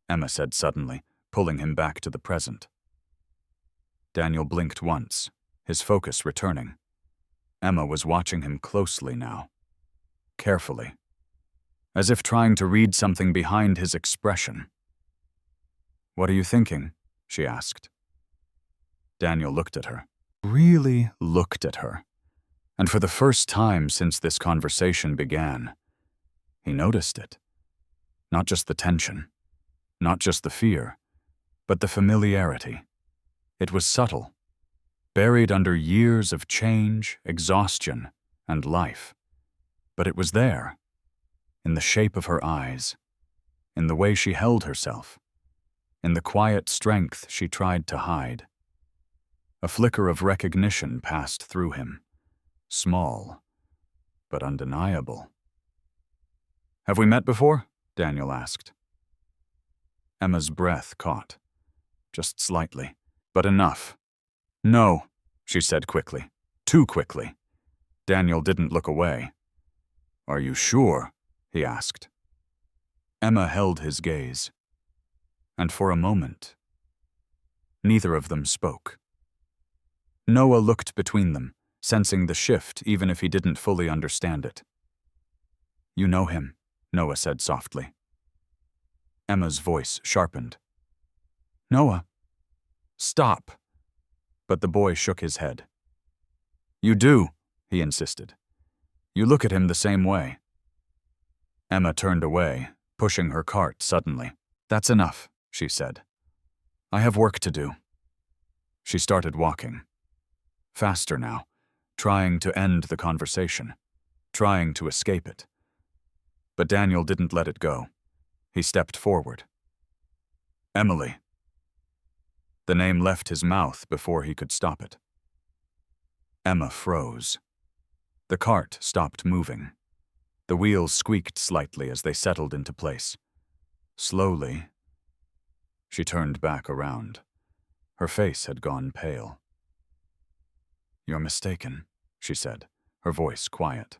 Emma said suddenly, pulling him back to the present. Daniel blinked once, his focus returning. Emma was watching him closely now. Carefully. as if trying to read something behind his expression. "What are you thinking?" she asked. Daniel looked at her. Really looked at her. And for the first time since this conversation began, he noticed it. Not just the tension, not just the fear, but the familiarity. It was subtle, buried under years of change, exhaustion, and life. But it was there, in the shape of her eyes, in the way she held herself, in the quiet strength she tried to hide. A flicker of recognition passed through him, small, but undeniable. "Have we met before?" Daniel asked. Emma's breath caught, just slightly, but enough. "No," she said quickly, too quickly. Daniel didn't look away. "Are you sure?" he asked. Emma held his gaze, and for a moment, neither of them spoke. Noah looked between them, sensing the shift even if he didn't fully understand it. "You know him," Noah said softly. Emma's voice sharpened. "Noah, stop." But the boy shook his head. "You do," he insisted. "You look at him the same way." Emma turned away, pushing her cart suddenly. "That's enough," she said. "I have work to do." She started walking. Faster now, trying to end the conversation, trying to escape it. But Daniel didn't let it go. He stepped forward. "Emily." The name left his mouth before he could stop it. Emma froze. The cart stopped moving. The wheels squeaked slightly as they settled into place. Slowly, she turned back around. Her face had gone pale. "You're mistaken," she said, her voice quiet.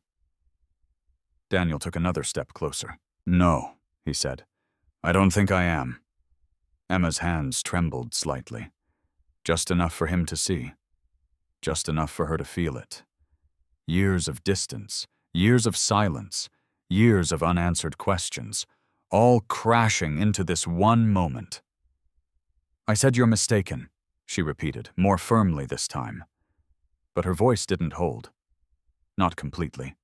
Daniel took another step closer. "No," he said. "I don't think I am." Emma's hands trembled slightly, just enough for him to see, just enough for her to feel it. Years of distance, years of silence, years of unanswered questions, all crashing into this one moment. "I said you're mistaken," she repeated, more firmly this time. But her voice didn't hold. Not completely.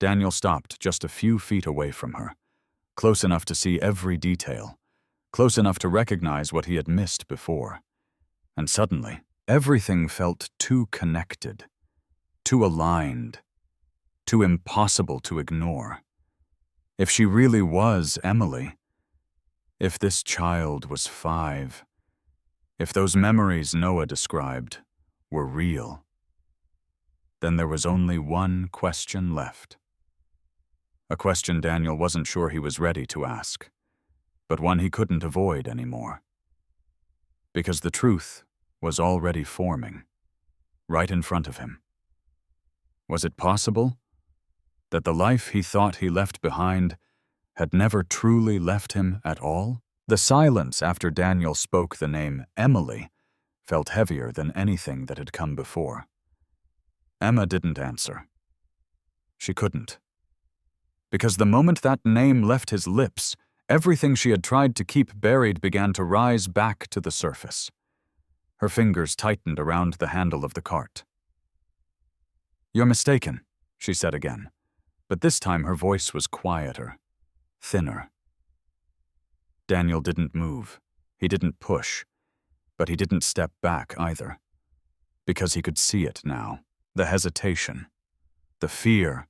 Daniel stopped just a few feet away from her, close enough to see every detail, close enough to recognize what he had missed before. And suddenly, everything felt too connected, too aligned, too impossible to ignore. If she really was Emily, if this child was 5, if those memories Noah described were real, then there was only one question left. A question Daniel wasn't sure he was ready to ask, but one he couldn't avoid anymore. Because the truth was already forming, right in front of him. Was it possible that the life he thought he left behind had never truly left him at all? The silence after Daniel spoke the name Emily felt heavier than anything that had come before. Emma didn't answer. She couldn't. Because the moment that name left his lips, everything she had tried to keep buried began to rise back to the surface. Her fingers tightened around the handle of the cart. "You're mistaken," she said again, but this time her voice was quieter, thinner. Daniel didn't move. He didn't push. But he didn't step back either. Because he could see it now. The hesitation. The fear.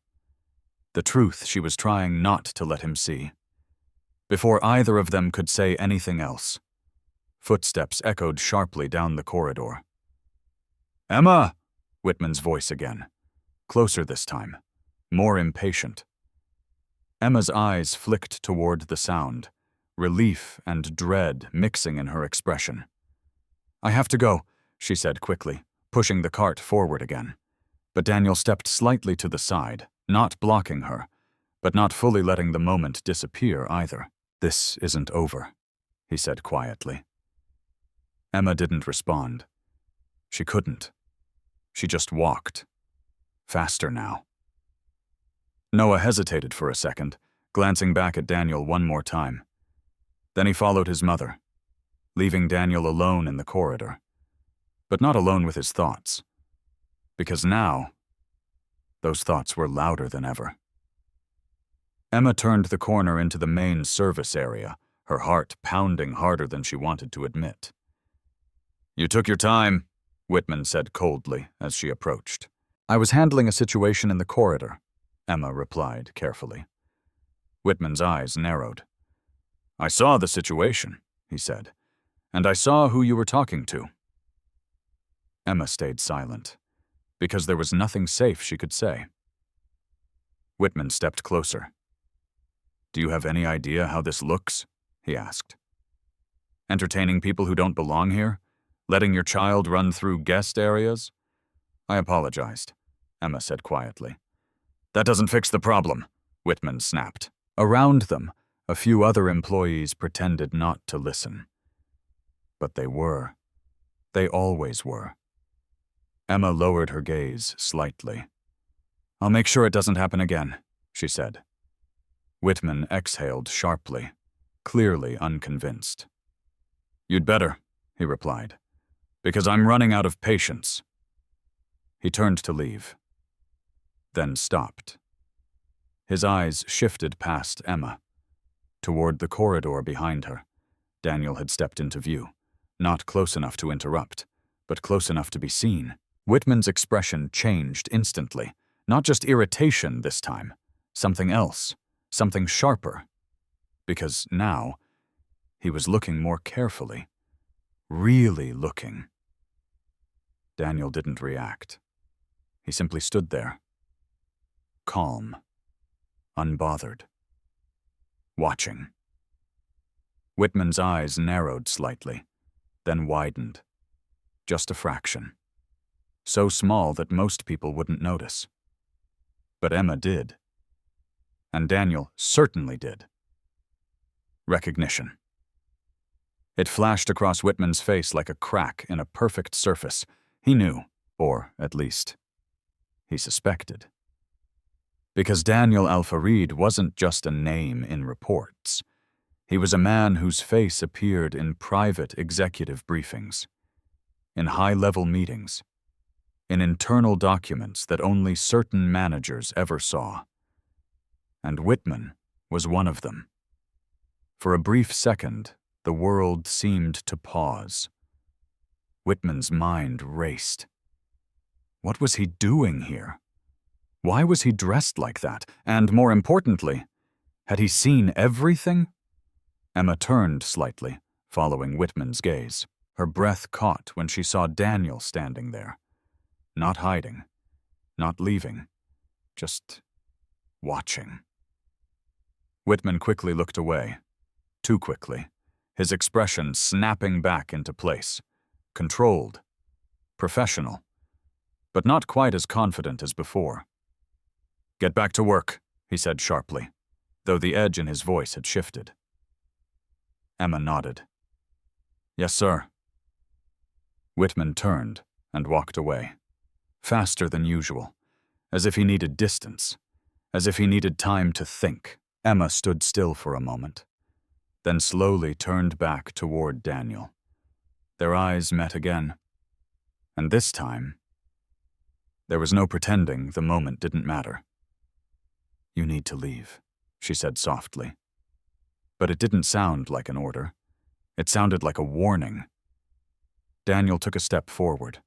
The truth she was trying not to let him see. Before either of them could say anything else, footsteps echoed sharply down the corridor. "Emma!" Whitman's voice again. Closer this time. More impatient. Emma's eyes flicked toward the sound, relief and dread mixing in her expression. "I have to go," she said quickly, pushing the cart forward again. But Daniel stepped slightly to the side, not blocking her, but not fully letting the moment disappear either. "This isn't over," he said quietly. Emma didn't respond. She couldn't. She just walked. Faster now. Noah hesitated for a second, glancing back at Daniel one more time. Then he followed his mother, leaving Daniel alone in the corridor. But not alone with his thoughts, because now, those thoughts were louder than ever. Emma turned the corner into the main service area, her heart pounding harder than she wanted to admit. "You took your time," Whitman said coldly as she approached. "I was handling a situation in the corridor," Emma replied carefully. Whitman's eyes narrowed. "I saw the situation," he said, "and I saw who you were talking to." Emma stayed silent, because there was nothing safe she could say. Whitman stepped closer. "Do you have any idea how this looks?" he asked. "Entertaining people who don't belong here? Letting your child run through guest areas?" "I apologized," Emma said quietly. "That doesn't fix the problem," Whitman snapped. Around them, a few other employees pretended not to listen. But they were. They always were. Emma lowered her gaze slightly. "I'll make sure it doesn't happen again," she said. Whitman exhaled sharply, clearly unconvinced. "You'd better," he replied, "because I'm running out of patience." He turned to leave, then stopped. His eyes shifted past Emma, toward the corridor behind her. Daniel had stepped into view, not close enough to interrupt, but close enough to be seen. Whitman's expression changed instantly, not just irritation this time, something else, something sharper. Because now, he was looking more carefully, really looking. Daniel didn't react. He simply stood there, calm, unbothered, watching. Whitman's eyes narrowed slightly, then widened, just a fraction. So small that most people wouldn't notice. But Emma did. And Daniel certainly did. Recognition. It flashed across Whitman's face like a crack in a perfect surface. He knew, or at least, he suspected. Because Daniel Al-Farid wasn't just a name in reports. He was a man whose face appeared in private executive briefings, in high-level meetings, in internal documents that only certain managers ever saw. And Whitman was one of them. For a brief second, the world seemed to pause. Whitman's mind raced. What was he doing here? Why was he dressed like that? And more importantly, had he seen everything? Emma turned slightly, following Whitman's gaze. Her breath caught when she saw Daniel standing there. Not hiding, not leaving, just watching. Whitman quickly looked away, too quickly, his expression snapping back into place, controlled, professional, but not quite as confident as before. "Get back to work," he said sharply, though the edge in his voice had shifted. Emma nodded. "Yes, sir." Whitman turned and walked away, faster than usual, as if he needed distance, as if he needed time to think. Emma stood still for a moment, then slowly turned back toward Daniel. Their eyes met again, and this time, there was no pretending the moment didn't matter. "You need to leave," she said softly. But it didn't sound like an order. It sounded like a warning. Daniel took a step forward.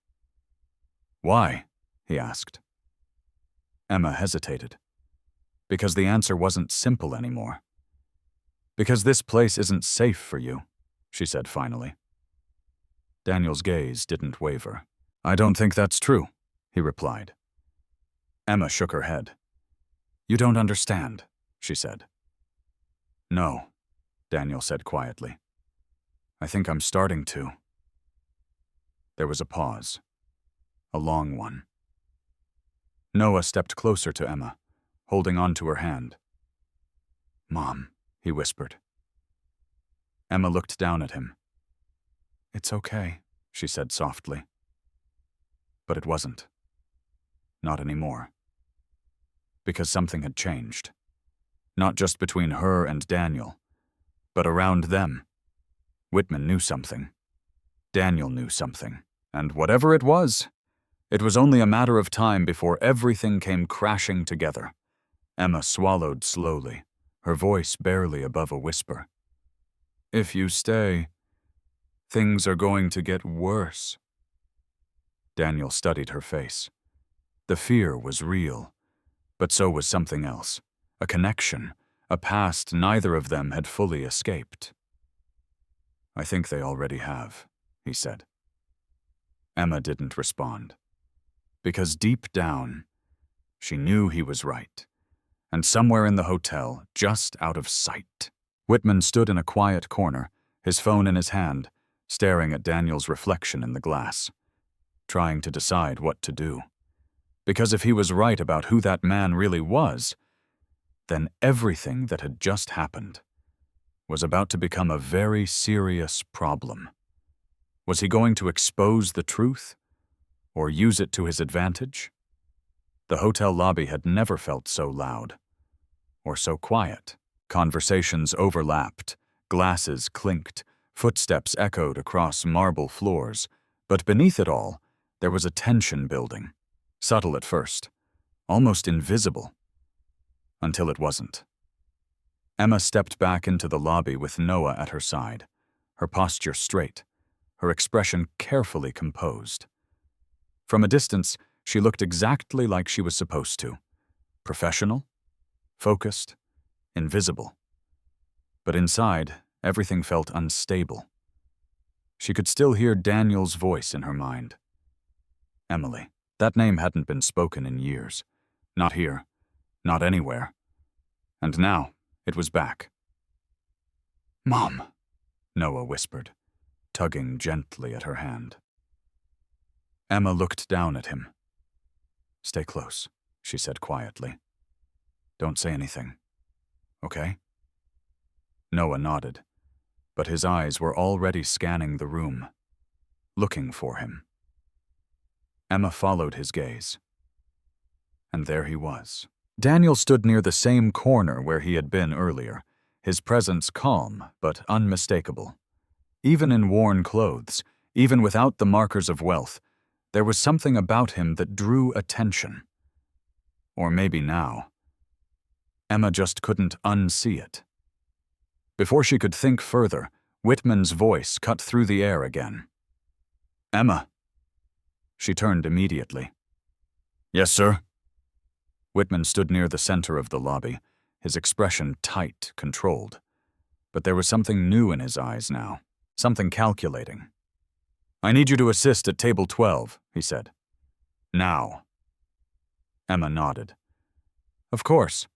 "Why?" he asked. Emma hesitated. Because the answer wasn't simple anymore. "Because this place isn't safe for you," she said finally. Daniel's gaze didn't waver. "I don't think that's true," he replied. Emma shook her head. "You don't understand," she said. "No," Daniel said quietly. "I think I'm starting to." There was a pause. A long one. Noah stepped closer to Emma, holding on to her hand. "Mom," he whispered. Emma looked down at him. "It's okay," she said softly. But it wasn't. Not anymore. Because something had changed. Not just between her and Daniel, but around them. Whitman knew something. Daniel knew something. And whatever it was only a matter of time before everything came crashing together. Emma swallowed slowly, her voice barely above a whisper. "If you stay, things are going to get worse." Daniel studied her face. The fear was real, but so was something else, a connection, a past neither of them had fully escaped. "I think they already have," he said. Emma didn't respond, because deep down, she knew he was right, and somewhere in the hotel, just out of sight. Whitman stood in a quiet corner, his phone in his hand, staring at Daniel's reflection in the glass, trying to decide what to do. Because if he was right about who that man really was, then everything that had just happened was about to become a very serious problem. Was he going to expose the truth, or use it to his advantage? The hotel lobby had never felt so loud, or so quiet. Conversations overlapped, glasses clinked, footsteps echoed across marble floors, but beneath it all, there was a tension building. Subtle at first, almost invisible, until it wasn't. Emma stepped back into the lobby with Noah at her side, her posture straight, her expression carefully composed. From a distance, she looked exactly like she was supposed to. Professional, focused, invisible. But inside, everything felt unstable. She could still hear Daniel's voice in her mind. Emily. That name hadn't been spoken in years. Not here. Not anywhere. And now, it was back. "Mom," Noah whispered, tugging gently at her hand. Emma looked down at him. "Stay close," she said quietly. "Don't say anything. Okay?" Noah nodded, but his eyes were already scanning the room, looking for him. Emma followed his gaze. And there he was. Daniel stood near the same corner where he had been earlier, his presence calm but unmistakable. Even in worn clothes, even without the markers of wealth, there was something about him that drew attention. Or maybe now. Emma just couldn't unsee it. Before she could think further, Whitman's voice cut through the air again. "Emma." She turned immediately. "Yes, sir?" Whitman stood near the center of the lobby, his expression tight, controlled. But there was something new in his eyes now, something calculating. "I need you to assist at table 12, he said. "Now." Emma nodded. "Of course."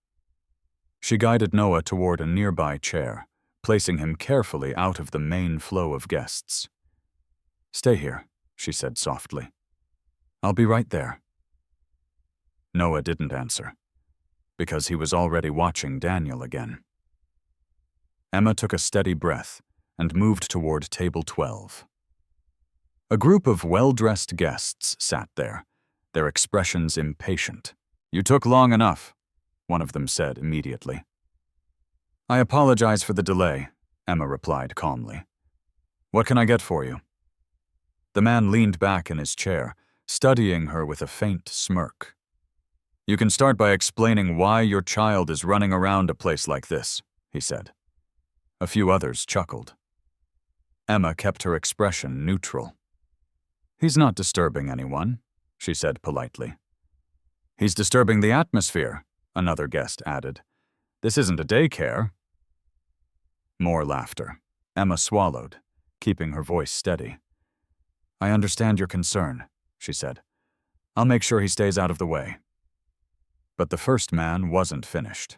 She guided Noah toward a nearby chair, placing him carefully out of the main flow of guests. "Stay here," she said softly. "I'll be right there." Noah didn't answer, because he was already watching Daniel again. Emma took a steady breath and moved toward table 12. A group of well-dressed guests sat there, their expressions impatient. "You took long enough," one of them said immediately. "I apologize for the delay," Emma replied calmly. "What can I get for you?" The man leaned back in his chair, studying her with a faint smirk. "You can start by explaining why your child is running around a place like this," he said. A few others chuckled. Emma kept her expression neutral. "He's not disturbing anyone," she said politely. "He's disturbing the atmosphere," another guest added. "This isn't a daycare." More laughter. Emma swallowed, keeping her voice steady. "I understand your concern," she said. "I'll make sure he stays out of the way." But the first man wasn't finished.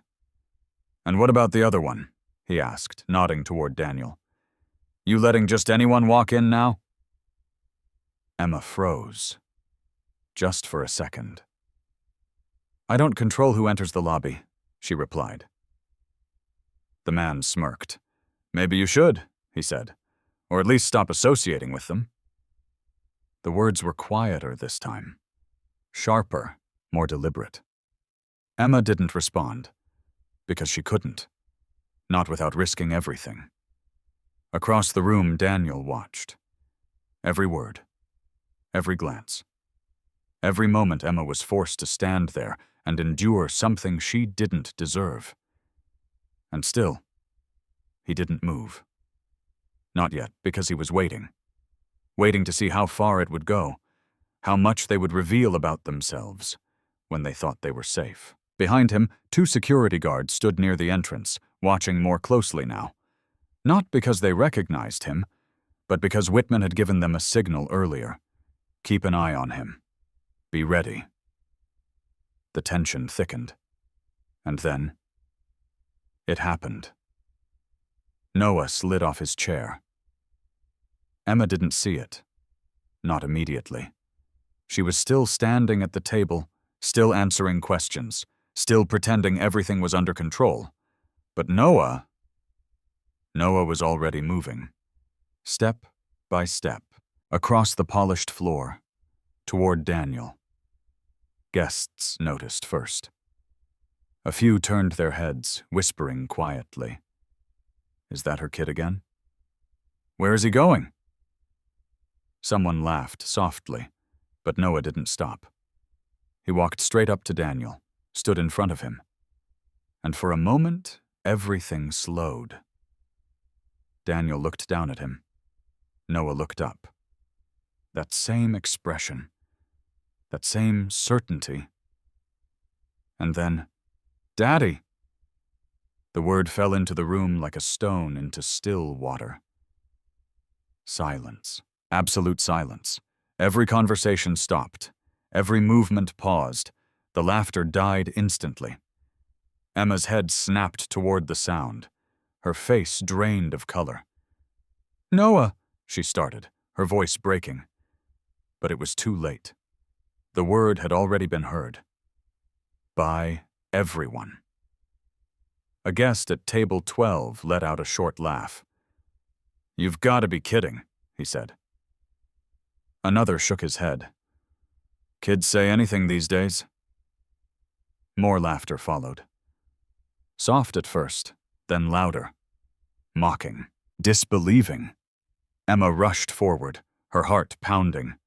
"And what about the other one?" he asked, nodding toward Daniel. "You letting just anyone walk in now?" Emma froze. Just for a second. "I don't control who enters the lobby," she replied. The man smirked. "Maybe you should," he said, "or at least stop associating with them." The words were quieter this time. Sharper, more deliberate. Emma didn't respond. because she couldn't, not without risking everything. Across the room, Daniel watched. Every word, every glance. Every moment Emma was forced to stand there and endure something she didn't deserve. And still, he didn't move. Not yet, because he was waiting. Waiting to see how far it would go, how much they would reveal about themselves when they thought they were safe. Behind him, 2 security guards stood near the entrance, watching more closely now. Not because they recognized him, but because Whitman had given them a signal earlier. Keep an eye on him. Be ready. The tension thickened. And then, it happened. Noah slid off his chair. Emma didn't see it. Not immediately. She was still standing at the table, still answering questions, still pretending everything was under control. But Noah was already moving. Step by step, across the polished floor, toward Daniel. Guests noticed first. A few turned their heads, whispering quietly. Is that her kid again? Where is he going? Someone laughed softly, but Noah didn't stop. He walked straight up to Daniel, stood in front of him. And for a moment, everything slowed. Daniel looked down at him. Noah looked up. That same expression, that same certainty. And then, "Daddy!" The word fell into the room like a stone into still water. Silence. Absolute silence. Every conversation stopped. Every movement paused. The laughter died instantly. Emma's head snapped toward the sound. Her face drained of color. "Noah," she started, her voice breaking. But it was too late. The word had already been heard. By everyone. A guest at table 12 let out a short laugh. "You've got to be kidding," he said. Another shook his head. "Kids say anything these days." More laughter followed. Soft at first, then louder. Mocking. Disbelieving. Emma rushed forward, her heart pounding.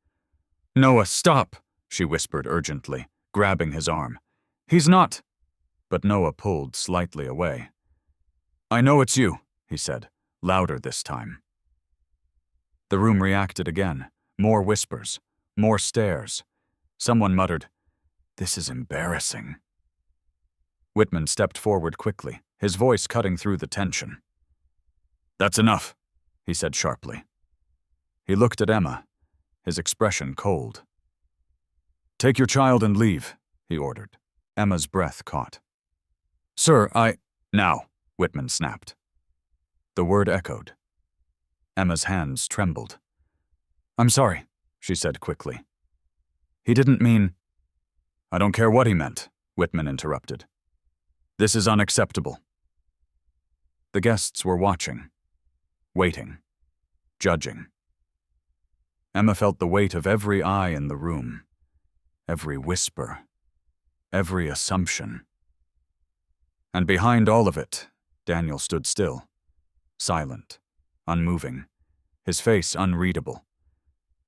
"Noah, stop!" she whispered urgently, grabbing his arm. "He's not—" But Noah pulled slightly away. "I know it's you," he said, louder this time. The room reacted again. More whispers. More stares. Someone muttered, "This is embarrassing." Whitman stepped forward quickly, his voice cutting through the tension. "That's enough," he said sharply. He looked at Emma, his expression cold. "Take your child and leave," he ordered. Emma's breath caught. "Sir, Now," Whitman snapped. The word echoed. Emma's hands trembled. "I'm sorry," she said quickly. "He didn't mean—" "I don't care what he meant," Whitman interrupted. "This is unacceptable." The guests were watching, waiting, judging. Emma felt the weight of every eye in the room, every whisper, every assumption. And behind all of it, Daniel stood still, silent, unmoving, his face unreadable.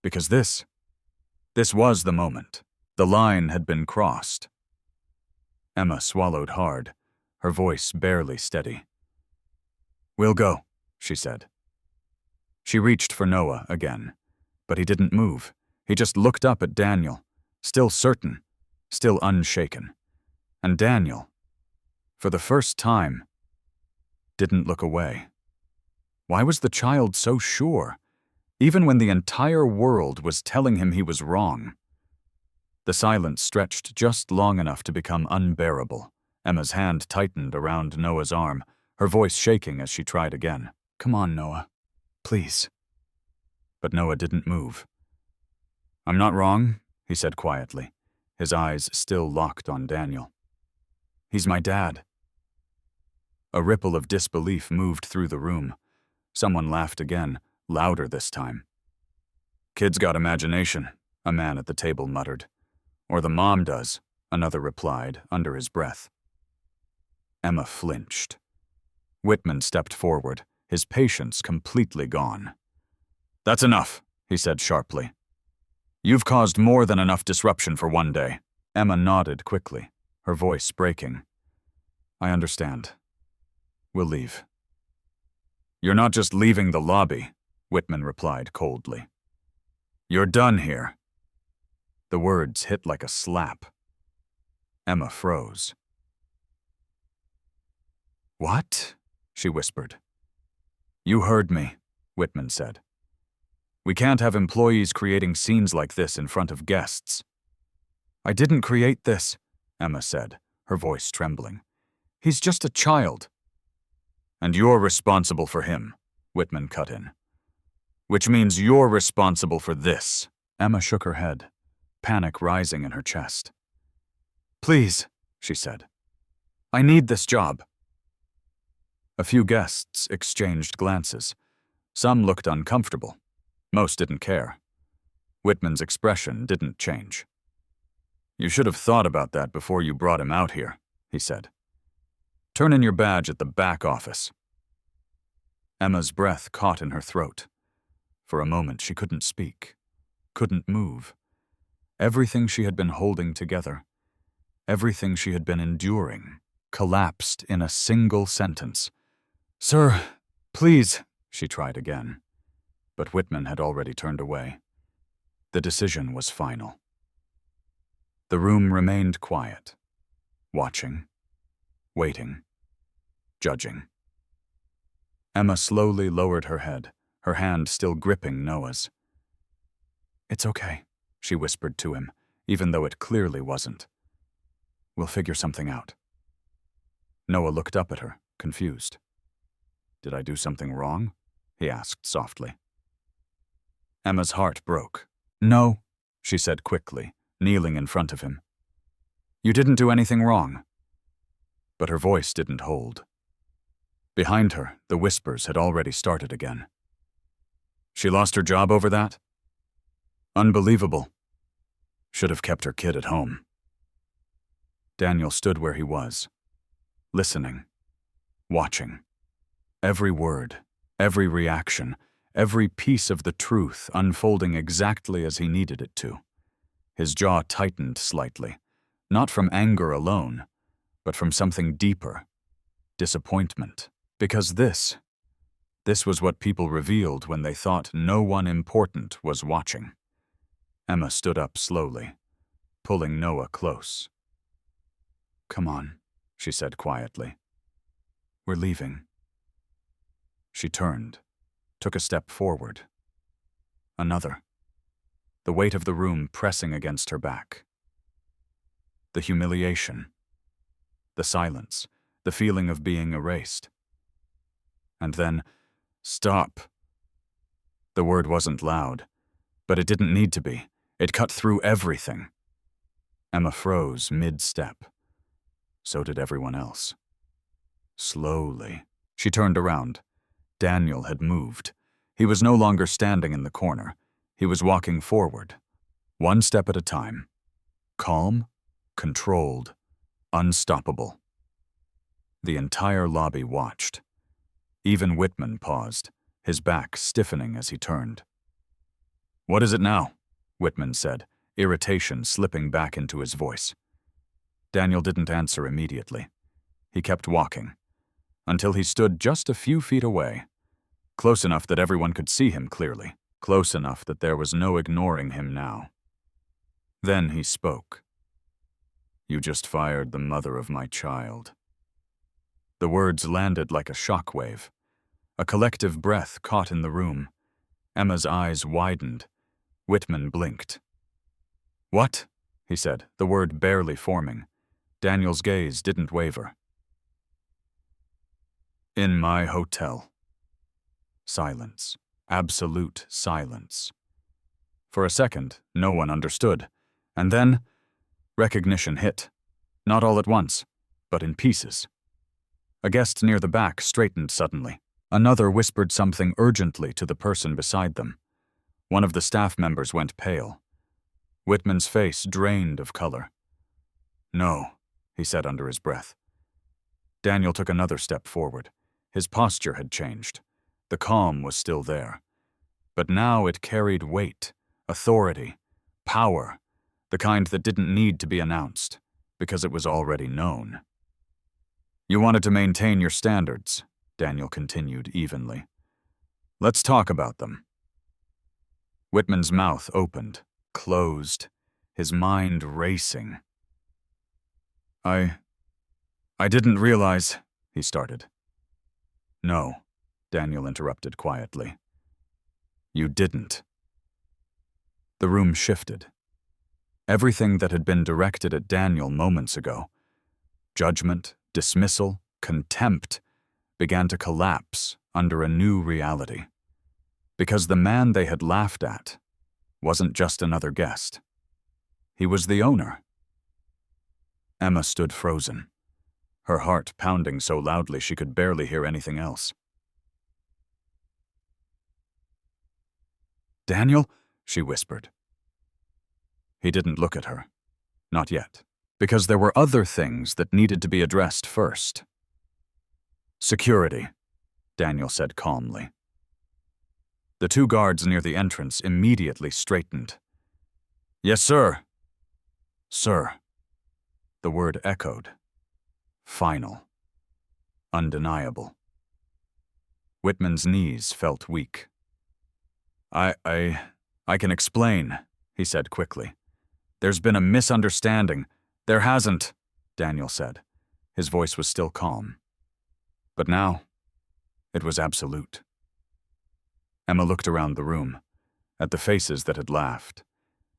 Because this was the moment. The line had been crossed. Emma swallowed hard, her voice barely steady. "We'll go," she said. She reached for Noah again, but he didn't move. He just looked up at Daniel, still certain, still unshaken. And Daniel, for the first time, didn't look away. Why was the child so sure, even when the entire world was telling him he was wrong? The silence stretched just long enough to become unbearable. Emma's hand tightened around Noah's arm, her voice shaking as she tried again. "Come on, Noah. Please." But Noah didn't move. "I'm not wrong," he said quietly, his eyes still locked on Daniel. "He's my dad." A ripple of disbelief moved through the room. Someone laughed again, louder this time. "Kid's got imagination," a man at the table muttered. "Or the mom does," another replied under his breath. Emma flinched. Whitman stepped forward, his patience completely gone. "That's enough," he said sharply. "You've caused more than enough disruption for one day." Emma nodded quickly, her voice breaking. "I understand. We'll leave." "You're not just leaving the lobby," Whitman replied coldly. "You're done here." The words hit like a slap. Emma froze. "What?" she whispered. "You heard me," Whitman said. "We can't have employees creating scenes like this in front of guests." "I didn't create this," Emma said, her voice trembling. "He's just a child." "And you're responsible for him," Whitman cut in. "Which means you're responsible for this." Emma shook her head, panic rising in her chest. "Please," she said. "I need this job." A few guests exchanged glances. Some looked uncomfortable. Most didn't care. Whitman's expression didn't change. "You should have thought about that before you brought him out here," he said. "Turn in your badge at the back office." Emma's breath caught in her throat. For a moment she couldn't speak, couldn't move. Everything she had been holding together, everything she had been enduring, collapsed in a single sentence. "Sir, please," she tried again. But Whitman had already turned away. The decision was final. The room remained quiet, watching, waiting, judging. Emma slowly lowered her head, her hand still gripping Noah's. "It's okay," she whispered to him, even though it clearly wasn't. "We'll figure something out." Noah looked up at her, confused. "Did I do something wrong?" he asked softly. Emma's heart broke. "No," she said quickly, kneeling in front of him. "You didn't do anything wrong." But her voice didn't hold. Behind her, the whispers had already started again. "She lost her job over that? Unbelievable. Should have kept her kid at home." Daniel stood where he was, listening, watching. Every word, every reaction, every piece of the truth unfolding exactly as he needed it to. His jaw tightened slightly, not from anger alone, but from something deeper, disappointment. Because this was what people revealed when they thought no one important was watching. Emma stood up slowly, pulling Noah close. "Come on," she said quietly. "We're leaving." She turned, took a step forward. Another. The weight of the room pressing against her back. The humiliation. The silence. The feeling of being erased. And then, "Stop." The word wasn't loud, but it didn't need to be. It cut through everything. Emma froze mid-step. So did everyone else. Slowly, she turned around. Daniel had moved. He was no longer standing in the corner. He was walking forward, one step at a time. Calm, controlled, unstoppable. The entire lobby watched. Even Whitman paused, his back stiffening as he turned. "What is it now?" Whitman said, irritation slipping back into his voice. Daniel didn't answer immediately. He kept walking, until he stood just a few feet away, close enough that everyone could see him clearly, close enough that there was no ignoring him now. Then he spoke. "You just fired the mother of my child." The words landed like a shockwave. A collective breath caught in the room. Emma's eyes widened. Whitman blinked. "What?" he said, the word barely forming. Daniel's gaze didn't waver. "In my hotel." Silence. Absolute silence. For a second, no one understood. And then, recognition hit. Not all at once, but in pieces. A guest near the back straightened suddenly. Another whispered something urgently to the person beside them. One of the staff members went pale. Whitman's face drained of color. "No," he said under his breath. Daniel took another step forward. His posture had changed. The calm was still there. But now it carried weight, authority, power, the kind that didn't need to be announced, because it was already known. You wanted to maintain your standards, Daniel continued evenly. Let's talk about them. Whitman's mouth opened, closed, his mind racing. I didn't realize, he started. No, Daniel interrupted quietly. You didn't. The room shifted. Everything that had been directed at Daniel moments ago, judgment, dismissal, contempt, began to collapse under a new reality. Because the man they had laughed at wasn't just another guest. He was the owner. Emma stood frozen, her heart pounding so loudly she could barely hear anything else. Daniel, she whispered. He didn't look at her. Not yet. Because there were other things that needed to be addressed first. Security, Daniel said calmly. The two guards near the entrance immediately straightened. Yes, sir. Sir. The word echoed. Final. Undeniable. Whitman's knees felt weak. I can explain, he said quickly. There's been a misunderstanding. There hasn't, Daniel said. His voice was still calm. But now, it was absolute. Emma looked around the room, at the faces that had laughed,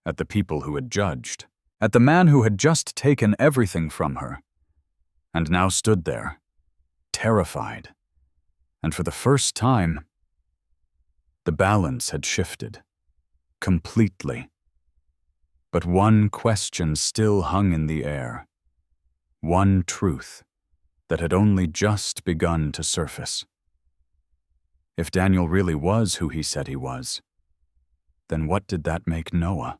at the people who had judged, at the man who had just taken everything from her, and now stood there, terrified. And for the first time, the balance had shifted, completely. But one question still hung in the air, one truth that had only just begun to surface. If Daniel really was who he said he was, then what did that make Noah?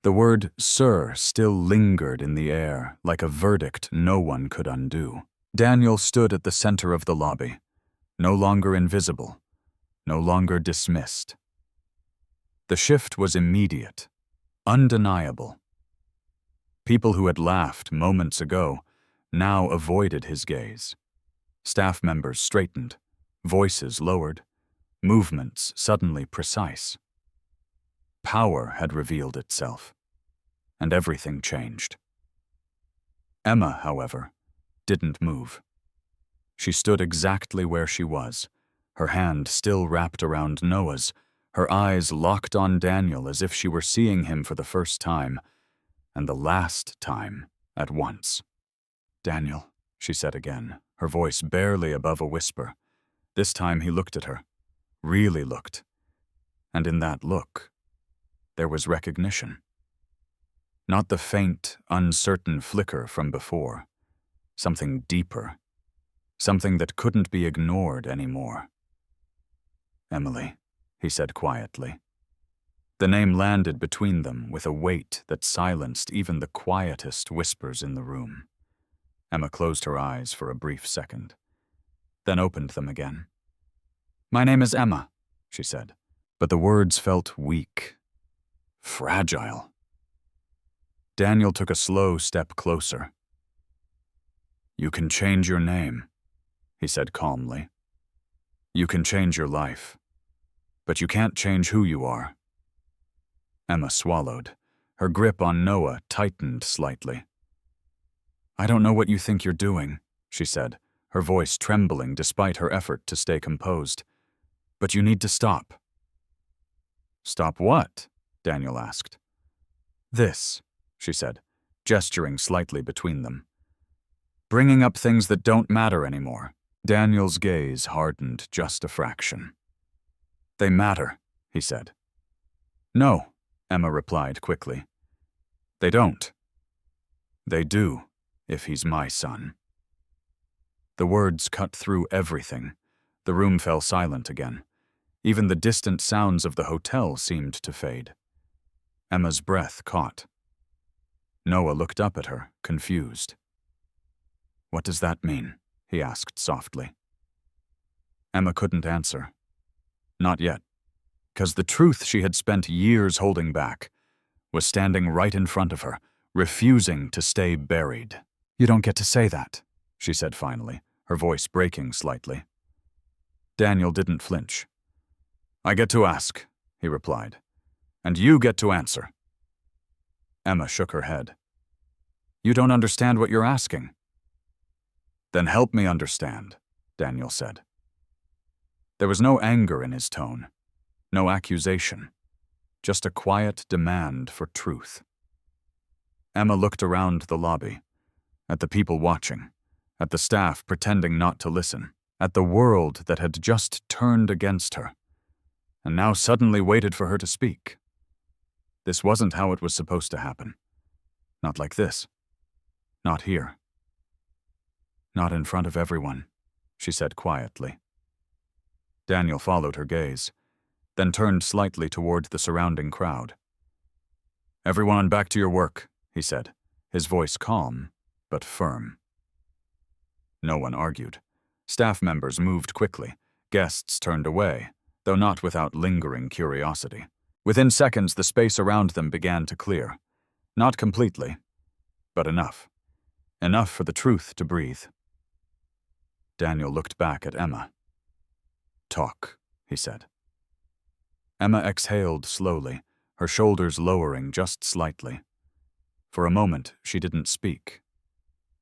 The word sir still lingered in the air like a verdict no one could undo. Daniel stood at the center of the lobby, no longer invisible, no longer dismissed. The shift was immediate, undeniable. People who had laughed moments ago now avoided his gaze. Staff members straightened, voices lowered, movements suddenly precise. Power had revealed itself, and everything changed. Emma, however, didn't move. She stood exactly where she was, her hand still wrapped around Noah's, her eyes locked on Daniel as if she were seeing him for the first time, and the last time at once. Daniel, she said again, her voice barely above a whisper. This time he looked at her, really looked, and in that look, there was recognition. Not the faint, uncertain flicker from before, something deeper, something that couldn't be ignored anymore. Emily, he said quietly. The name landed between them with a weight that silenced even the quietest whispers in the room. Emma closed her eyes for a brief second, then opened them again. My name is Emma, she said, but the words felt weak, fragile. Daniel took a slow step closer. You can change your name, he said calmly. You can change your life, but you can't change who you are. Emma swallowed. Her grip on Noah tightened slightly. I don't know what you think you're doing, she said, her voice trembling despite her effort to stay composed. But you need to stop. Stop what? Daniel asked. This, she said, gesturing slightly between them. Bringing up things that don't matter anymore. Daniel's gaze hardened just a fraction. They matter, he said. No, Emma replied quickly. They don't. They do, if he's my son. The words cut through everything. The room fell silent again. Even the distant sounds of the hotel seemed to fade. Emma's breath caught. Noah looked up at her, confused. What does that mean? He asked softly. Emma couldn't answer. Not yet, because the truth she had spent years holding back was standing right in front of her, refusing to stay buried. You don't get to say that, she said finally, her voice breaking slightly. Daniel didn't flinch. I get to ask, he replied, and you get to answer. Emma shook her head. You don't understand what you're asking. Then help me understand, Daniel said. There was no anger in his tone, no accusation, just a quiet demand for truth. Emma looked around the lobby, at the people watching, at the staff pretending not to listen, at the world that had just turned against her, and now suddenly waited for her to speak. This wasn't how it was supposed to happen. Not like this. Not here. Not in front of everyone, she said quietly. Daniel followed her gaze, then turned slightly toward the surrounding crowd. Everyone back to your work, he said, his voice calm but firm. No one argued. Staff members moved quickly. Guests turned away, though not without lingering curiosity. Within seconds, the space around them began to clear. Not completely, but enough. Enough for the truth to breathe. Daniel looked back at Emma. Talk, he said. Emma exhaled slowly, her shoulders lowering just slightly. For a moment, she didn't speak,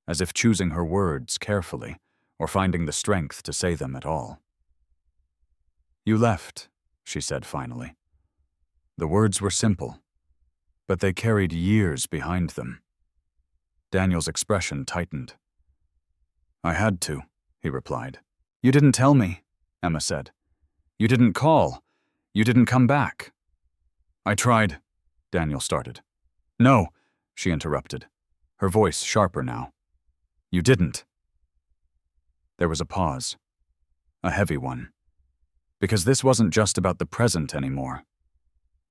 as if choosing her words carefully or finding the strength to say them at all. You left, she said finally. The words were simple, but they carried years behind them. Daniel's expression tightened. I had to, he replied. You didn't tell me, Emma said. You didn't call. You didn't come back. I tried, Daniel started. No, she interrupted, her voice sharper now. You didn't. There was a pause, a heavy one, because this wasn't just about the present anymore.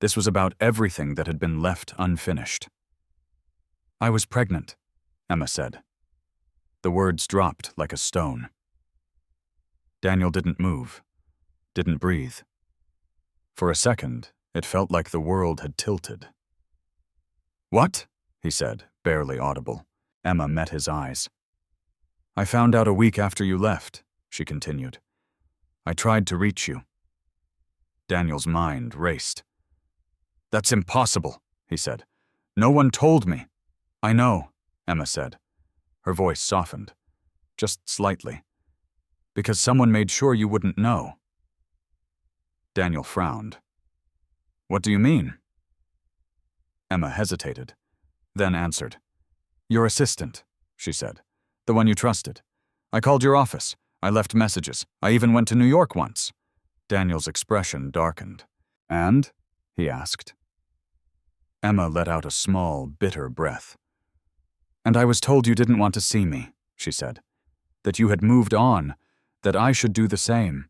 This was about everything that had been left unfinished. I was pregnant, Emma said. The words dropped like a stone. Daniel didn't move, didn't breathe. For a second, it felt like the world had tilted. What? He said, barely audible. Emma met his eyes. I found out a week after you left, she continued. I tried to reach you. Daniel's mind raced. That's impossible, he said. No one told me. I know, Emma said. Her voice softened, just slightly. Because someone made sure you wouldn't know. Daniel frowned. What do you mean? Emma hesitated, then answered. Your assistant, she said. The one you trusted. I called your office. I left messages. I even went to New York once. Daniel's expression darkened. And? He asked. Emma let out a small, bitter breath. And I was told you didn't want to see me, she said. That you had moved on, that I should do the same.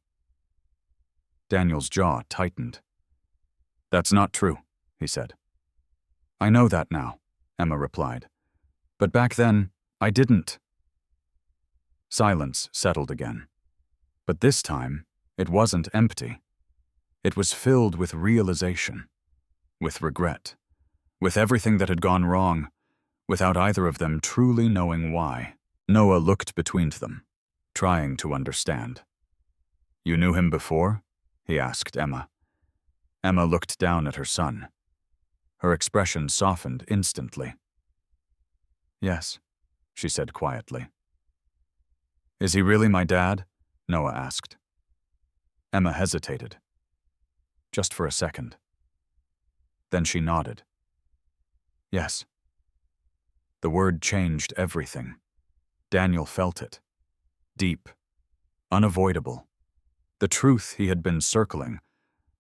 Daniel's jaw tightened. That's not true, he said. I know that now, Emma replied. But back then, I didn't. Silence settled again. But this time, it wasn't empty. It was filled with realization, with regret, with everything that had gone wrong, without either of them truly knowing why. Noah looked between them, trying to understand. You knew him before? He asked Emma. Emma looked down at her son. Her expression softened instantly. Yes, she said quietly. Is he really my dad? Noah asked. Emma hesitated. Just for a second. Then she nodded. Yes. The word changed everything. Daniel felt it. Deep. Unavoidable. The truth he had been circling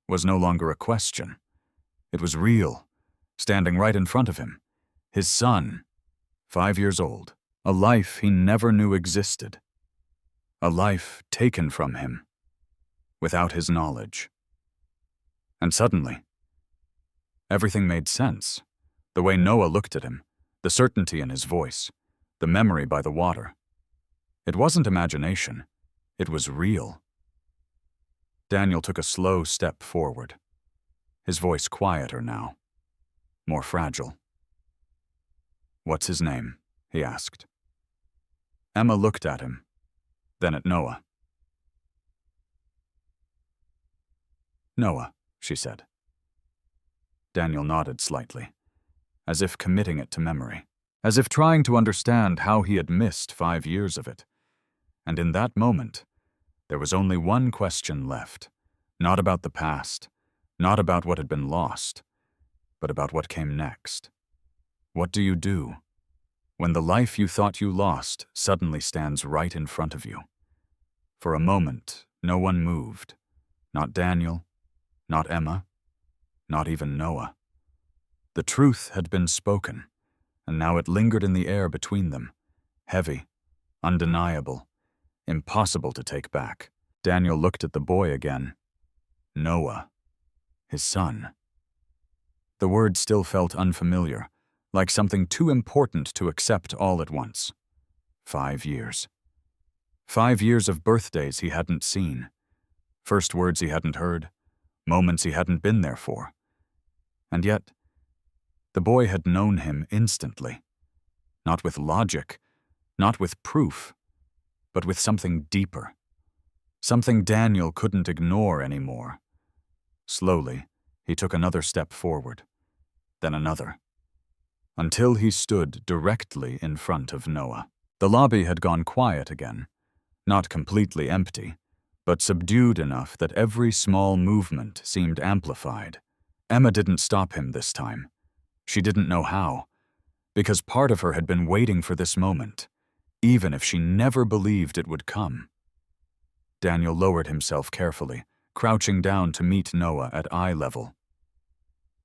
was no longer a question. It was real, standing right in front of him. His son, 5 years old, a life he never knew existed. A life taken from him, without his knowledge. And suddenly, everything made sense. The way Noah looked at him, the certainty in his voice, the memory by the water. It wasn't imagination. It was real. Daniel took a slow step forward, his voice quieter now, more fragile. "What's his name?" he asked. Emma looked at him, then at Noah. "Noah," she said. Daniel nodded slightly, as if committing it to memory, as if trying to understand how he had missed 5 years of it. And in that moment, there was only one question left, not about the past, not about what had been lost, but about what came next. What do you do when the life you thought you lost suddenly stands right in front of you? For a moment, no one moved. Not Daniel, not Emma, not even Noah. The truth had been spoken, and now it lingered in the air between them, heavy, undeniable, impossible to take back. Daniel looked at the boy again. Noah, his son. The word still felt unfamiliar, like something too important to accept all at once. 5 years. 5 years of birthdays he hadn't seen, first words he hadn't heard, moments he hadn't been there for. And yet, the boy had known him instantly, not with logic, not with proof, but with something deeper, something Daniel couldn't ignore anymore. Slowly, he took another step forward, then another, until he stood directly in front of Noah. The lobby had gone quiet again, not completely empty, but subdued enough that every small movement seemed amplified. Emma didn't stop him this time. She didn't know how, because part of her had been waiting for this moment, even if she never believed it would come. Daniel lowered himself carefully, crouching down to meet Noah at eye level.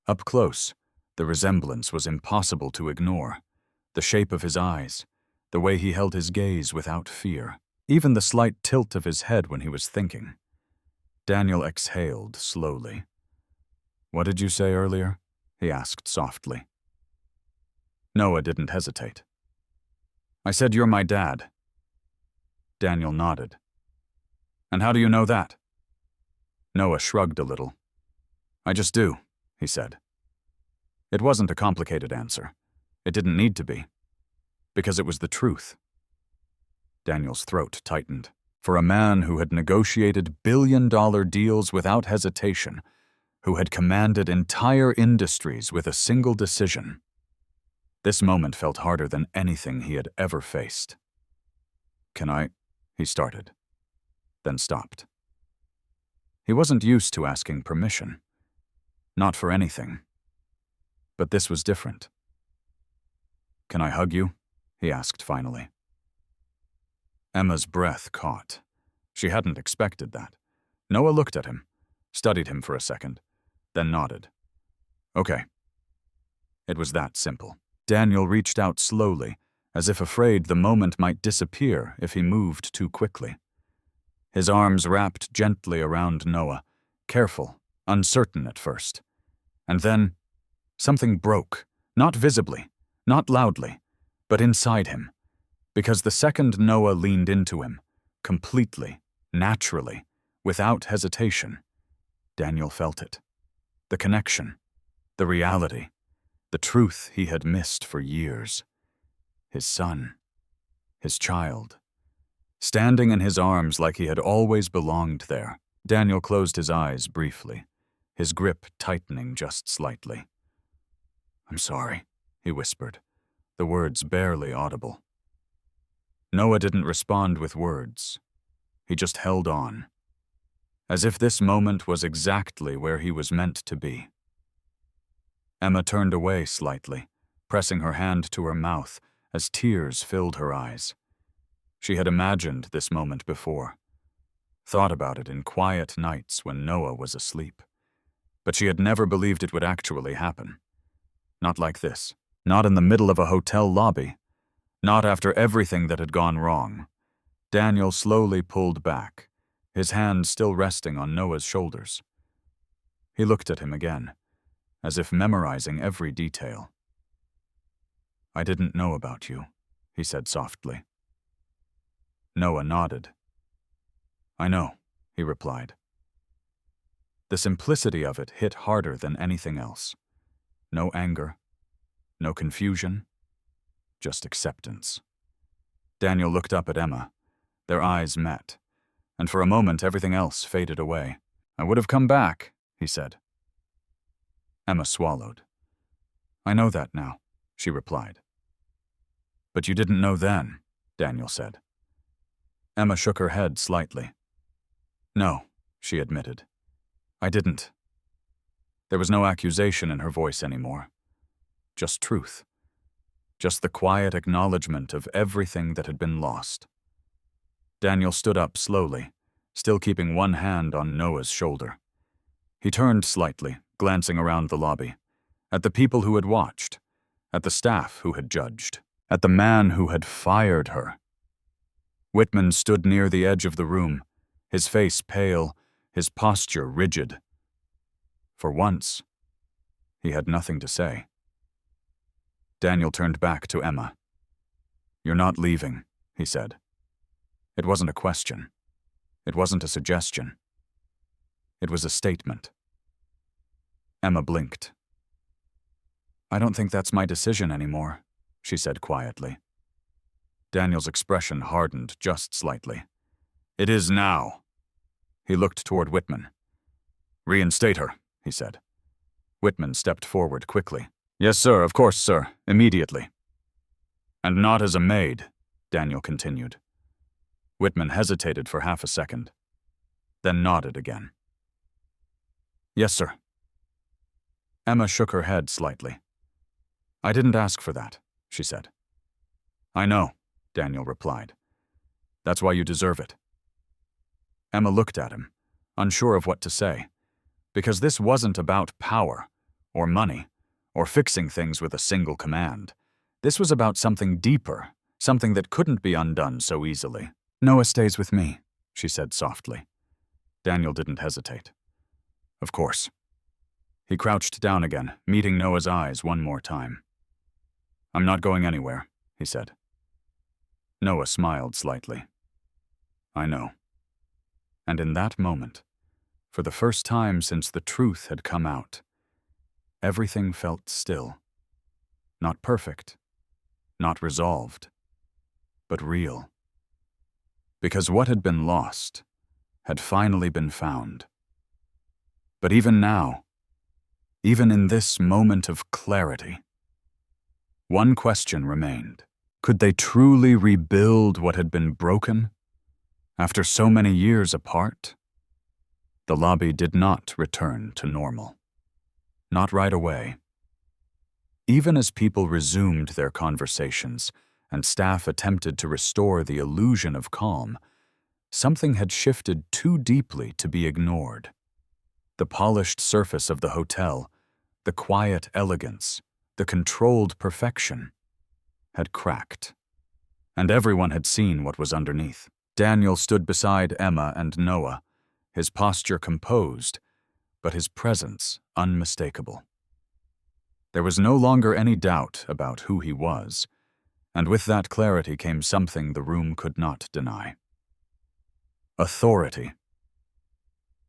Up close, the resemblance was impossible to ignore. The shape of his eyes, the way he held his gaze without fear, even the slight tilt of his head when he was thinking. Daniel exhaled slowly. "What did you say earlier?" he asked softly. Noah didn't hesitate. "I said you're my dad." Daniel nodded. "And how do you know that?" Noah shrugged a little. "I just do," he said. It wasn't a complicated answer. It didn't need to be, because it was the truth. Daniel's throat tightened. For a man who had negotiated billion-dollar deals without hesitation, who had commanded entire industries with a single decision, this moment felt harder than anything he had ever faced. "Can I?" he started, then stopped. He wasn't used to asking permission. Not for anything. But this was different. "Can I hug you?" he asked finally. Emma's breath caught. She hadn't expected that. Noah looked at him, studied him for a second, then nodded. "Okay." It was that simple. Daniel reached out slowly, as if afraid the moment might disappear if he moved too quickly. His arms wrapped gently around Noah, careful, uncertain at first. And then, something broke, not visibly, not loudly, but inside him, because the second Noah leaned into him, completely, naturally, without hesitation, Daniel felt it. The connection, the reality, the truth he had missed for years. His son, his child, standing in his arms like he had always belonged there. Daniel closed his eyes briefly, his grip tightening just slightly. "I'm sorry," he whispered, the words barely audible. Noah didn't respond with words. He just held on, as if this moment was exactly where he was meant to be. Emma turned away slightly, pressing her hand to her mouth as tears filled her eyes. She had imagined this moment before, thought about it in quiet nights when Noah was asleep, but she had never believed it would actually happen. Not like this. Not in the middle of a hotel lobby. Not after everything that had gone wrong. Daniel slowly pulled back, his hand still resting on Noah's shoulders. He looked at him again, as if memorizing every detail. "I didn't know about you," he said softly. Noah nodded. I know, he replied. The simplicity of it hit harder than anything else. No anger, no confusion, just acceptance. Daniel looked up at Emma. Their eyes met, and for a moment everything else faded away. I would have come back, he said. Emma swallowed. I know that now, she replied. But you didn't know then, Daniel said. Emma shook her head slightly. No, she admitted. I didn't. There was no accusation in her voice anymore. Just truth. Just the quiet acknowledgement of everything that had been lost. Daniel stood up slowly, still keeping one hand on Noah's shoulder. He turned slightly, glancing around the lobby, at the people who had watched, at the staff who had judged, at the man who had fired her. Whitman stood near the edge of the room, his face pale, his posture rigid. For once, he had nothing to say. Daniel turned back to Emma. You're not leaving, he said. It wasn't a question. It wasn't a suggestion. It was a statement. Emma blinked. I don't think that's my decision anymore, she said quietly. Daniel's expression hardened just slightly. It is now. He looked toward Whitman. Reinstate her, he said. Whitman stepped forward quickly. Yes, sir, of course, sir, immediately. And not as a maid, Daniel continued. Whitman hesitated for half a second, then nodded again. Yes, sir. Emma shook her head slightly. I didn't ask for that, she said. I know, Daniel replied. That's why you deserve it. Emma looked at him, unsure of what to say, because this wasn't about power, or money, or fixing things with a single command. This was about something deeper, something that couldn't be undone so easily. Noah stays with me, she said softly. Daniel didn't hesitate. Of course. He crouched down again, meeting Noah's eyes one more time. I'm not going anywhere, he said. Noah smiled slightly. I know. And in that moment, for the first time since the truth had come out, everything felt still. Not perfect, not resolved, but real. Because what had been lost had finally been found. But even now, even in this moment of clarity, one question remained. Could they truly rebuild what had been broken? After so many years apart? The lobby did not return to normal. Not right away. Even as people resumed their conversations and staff attempted to restore the illusion of calm, something had shifted too deeply to be ignored. The polished surface of the hotel, the quiet elegance, the controlled perfection, had cracked. And everyone had seen what was underneath. Daniel stood beside Emma and Noah, his posture composed, but his presence unmistakable. There was no longer any doubt about who he was, and with that clarity came something the room could not deny. Authority.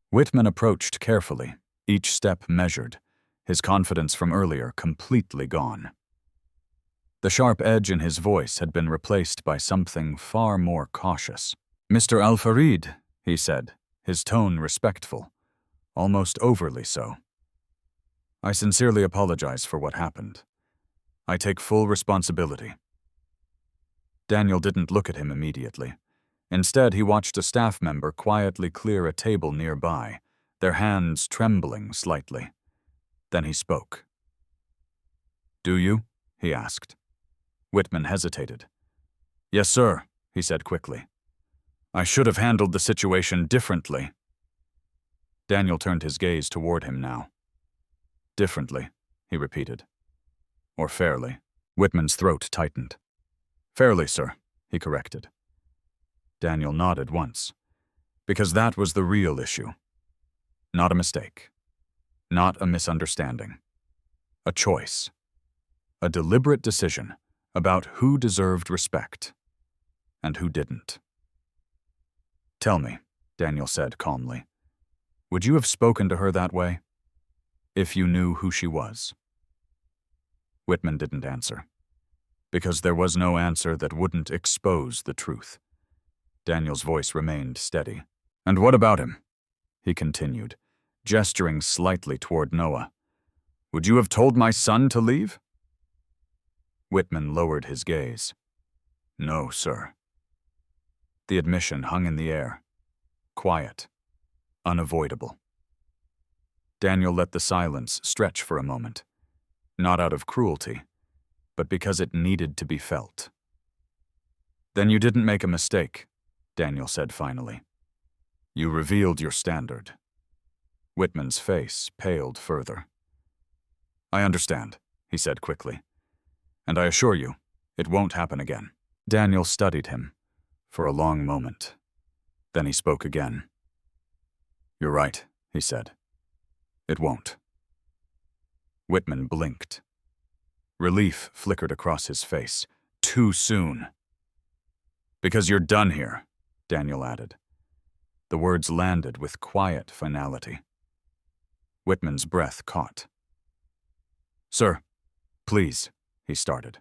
Whitman approached carefully, each step measured, his confidence from earlier completely gone. The sharp edge in his voice had been replaced by something far more cautious. Mr. Al-Farid, he said, his tone respectful, almost overly so. I sincerely apologize for what happened. I take full responsibility. Daniel didn't look at him immediately. Instead, he watched a staff member quietly clear a table nearby, their hands trembling slightly. Then he spoke. Do you? He asked. Whitman hesitated. Yes, sir, he said quickly. I should have handled the situation differently. Daniel turned his gaze toward him now. Differently, he repeated. Or fairly. Whitman's throat tightened. Fairly, sir, he corrected. Daniel nodded once, because that was the real issue. Not a mistake. Not a misunderstanding. A choice. A deliberate decision about who deserved respect and who didn't. Tell me, Daniel said calmly. Would you have spoken to her that way? If you knew who she was? Whitman didn't answer. Because there was no answer that wouldn't expose the truth. Daniel's voice remained steady. And what about him? He continued, gesturing slightly toward Noah. Would you have told my son to leave? Whitman lowered his gaze. No, sir. The admission hung in the air. Quiet. Unavoidable. Daniel let the silence stretch for a moment. Not out of cruelty, but because it needed to be felt. Then you didn't make a mistake, Daniel said finally. You revealed your standard. Whitman's face paled further. I understand, he said quickly. And I assure you, it won't happen again. Daniel studied him for a long moment. Then he spoke again. You're right, he said. It won't. Whitman blinked. Relief flickered across his face. Too soon. Because you're done here, Daniel added. The words landed with quiet finality. Whitman's breath caught. Sir, please, he started.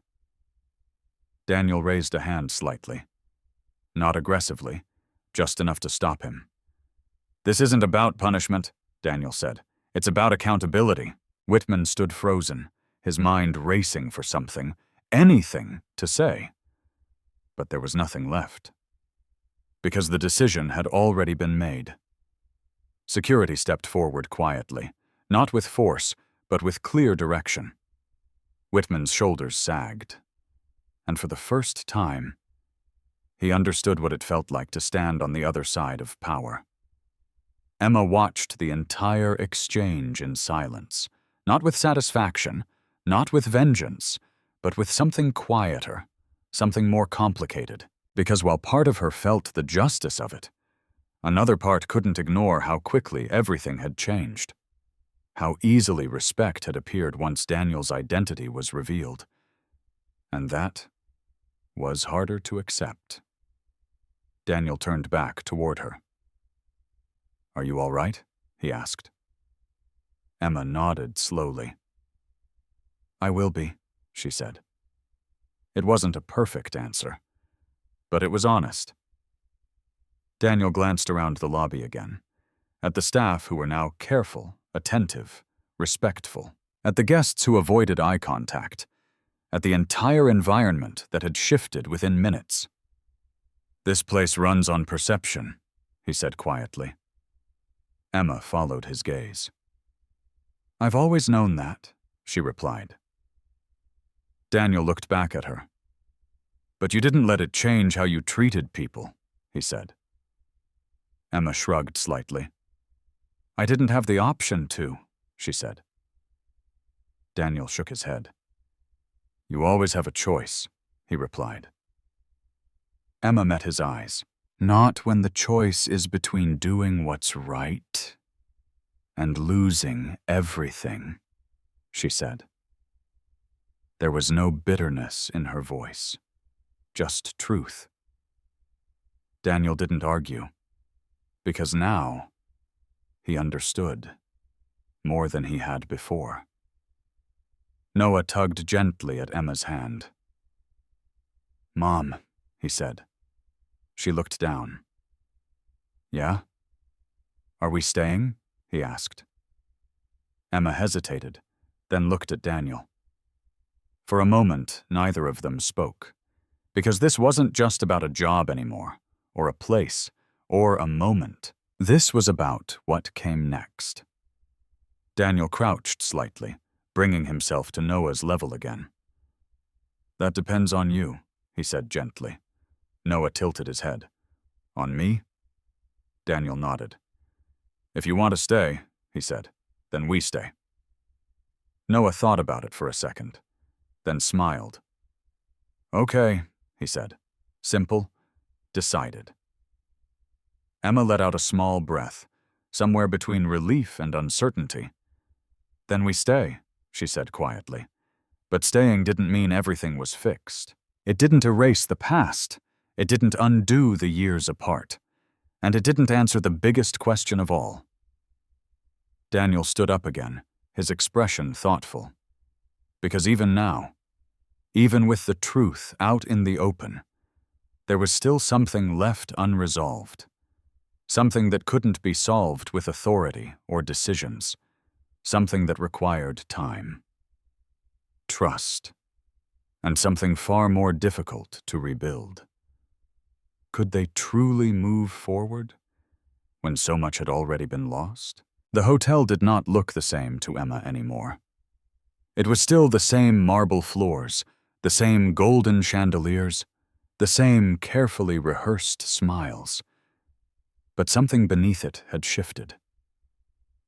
Daniel raised a hand slightly. Not aggressively, just enough to stop him. This isn't about punishment, Daniel said. It's about accountability. Whitman stood frozen, his mind racing for something, anything to say. But there was nothing left. Because the decision had already been made. Security stepped forward quietly, not with force, but with clear direction. Whitman's shoulders sagged. And for the first time, he understood what it felt like to stand on the other side of power. Emma watched the entire exchange in silence, not with satisfaction, not with vengeance, but with something quieter, something more complicated, because while part of her felt the justice of it, another part couldn't ignore how quickly everything had changed, how easily respect had appeared once Daniel's identity was revealed. And that was harder to accept. Daniel turned back toward her. Are you all right? He asked. Emma nodded slowly. I will be, she said. It wasn't a perfect answer, but it was honest. Daniel glanced around the lobby again, at the staff who were now careful, attentive, respectful, at the guests who avoided eye contact, at the entire environment that had shifted within minutes. This place runs on perception, he said quietly. Emma followed his gaze. I've always known that, she replied. Daniel looked back at her. But you didn't let it change how you treated people, he said. Emma shrugged slightly. I didn't have the option to, she said. Daniel shook his head. You always have a choice, he replied. Emma met his eyes. Not when the choice is between doing what's right and losing everything, she said. There was no bitterness in her voice, just truth. Daniel didn't argue, because now he understood more than he had before. Noah tugged gently at Emma's hand. Mom, he said. She looked down. Yeah? Are we staying? He asked. Emma hesitated, then looked at Daniel. For a moment, neither of them spoke, because this wasn't just about a job anymore, or a place, or a moment. This was about what came next. Daniel crouched slightly, bringing himself to Noah's level again. That depends on you, he said gently. Noah tilted his head. On me? Daniel nodded. If you want to stay, he said, then we stay. Noah thought about it for a second, then smiled. Okay, he said. Simple, decided. Emma let out a small breath, somewhere between relief and uncertainty. Then we stay, she said quietly. But staying didn't mean everything was fixed. It didn't erase the past. It didn't undo the years apart. And it didn't answer the biggest question of all. Daniel stood up again, his expression thoughtful. Because even now, even with the truth out in the open, there was still something left unresolved. Something that couldn't be solved with authority or decisions. Something that required time. Trust. And something far more difficult to rebuild. Could they truly move forward when so much had already been lost? The hotel did not look the same to Emma anymore. It was still the same marble floors, the same golden chandeliers, the same carefully rehearsed smiles. But something beneath it had shifted.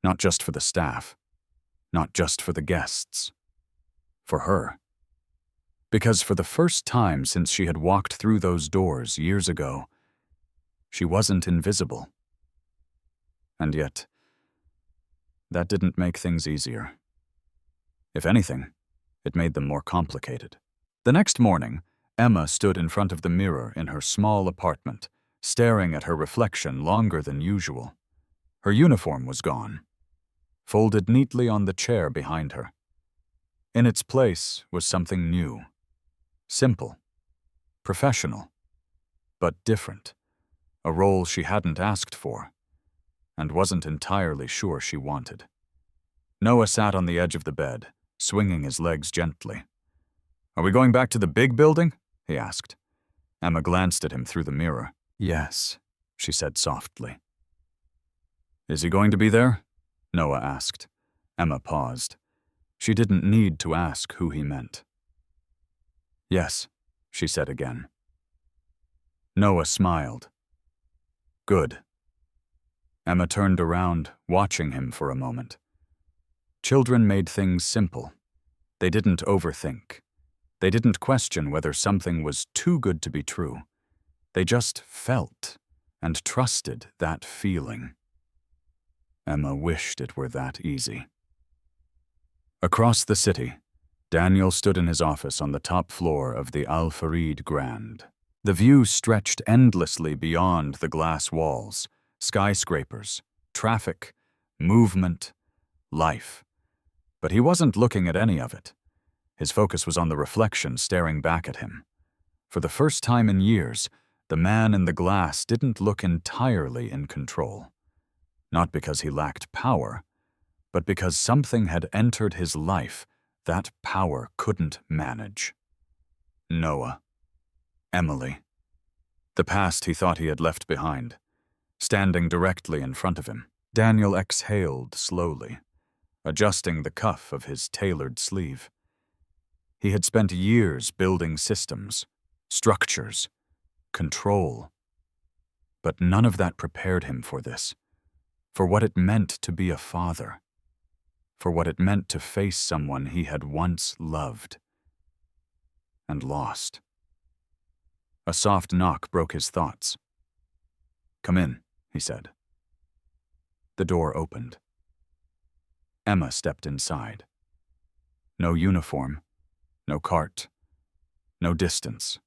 Not just for the staff, not just for the guests. For her. Because for the first time since she had walked through those doors years ago, she wasn't invisible. And yet, that didn't make things easier. If anything, it made them more complicated. The next morning, Emma stood in front of the mirror in her small apartment, staring at her reflection longer than usual. Her uniform was gone, folded neatly on the chair behind her. In its place was something new. Simple, professional, but different. A role she hadn't asked for, and wasn't entirely sure she wanted. Noah sat on the edge of the bed, swinging his legs gently. "Are we going back to the big building?" he asked. Emma glanced at him through the mirror. "Yes," she said softly. "Is he going to be there?" Noah asked. Emma paused. She didn't need to ask who he meant. "Yes," she said again. Noah smiled. "Good." Emma turned around, watching him for a moment. Children made things simple. They didn't overthink. They didn't question whether something was too good to be true. They just felt and trusted that feeling. Emma wished it were that easy. Across the city, Daniel stood in his office on the top floor of the Al Farid Grand. The view stretched endlessly beyond the glass walls, skyscrapers, traffic, movement, life. But he wasn't looking at any of it. His focus was on the reflection staring back at him. For the first time in years, the man in the glass didn't look entirely in control. Not because he lacked power, but because something had entered his life that power couldn't manage. Noah. Emily. The past he thought he had left behind. Standing directly in front of him, Daniel exhaled slowly, adjusting the cuff of his tailored sleeve. He had spent years building systems, structures, control. But none of that prepared him for this, for what it meant to be a father, for what it meant to face someone he had once loved and lost. A soft knock broke his thoughts. "Come in," he said. The door opened. Emma stepped inside. No uniform, no cart, no distance,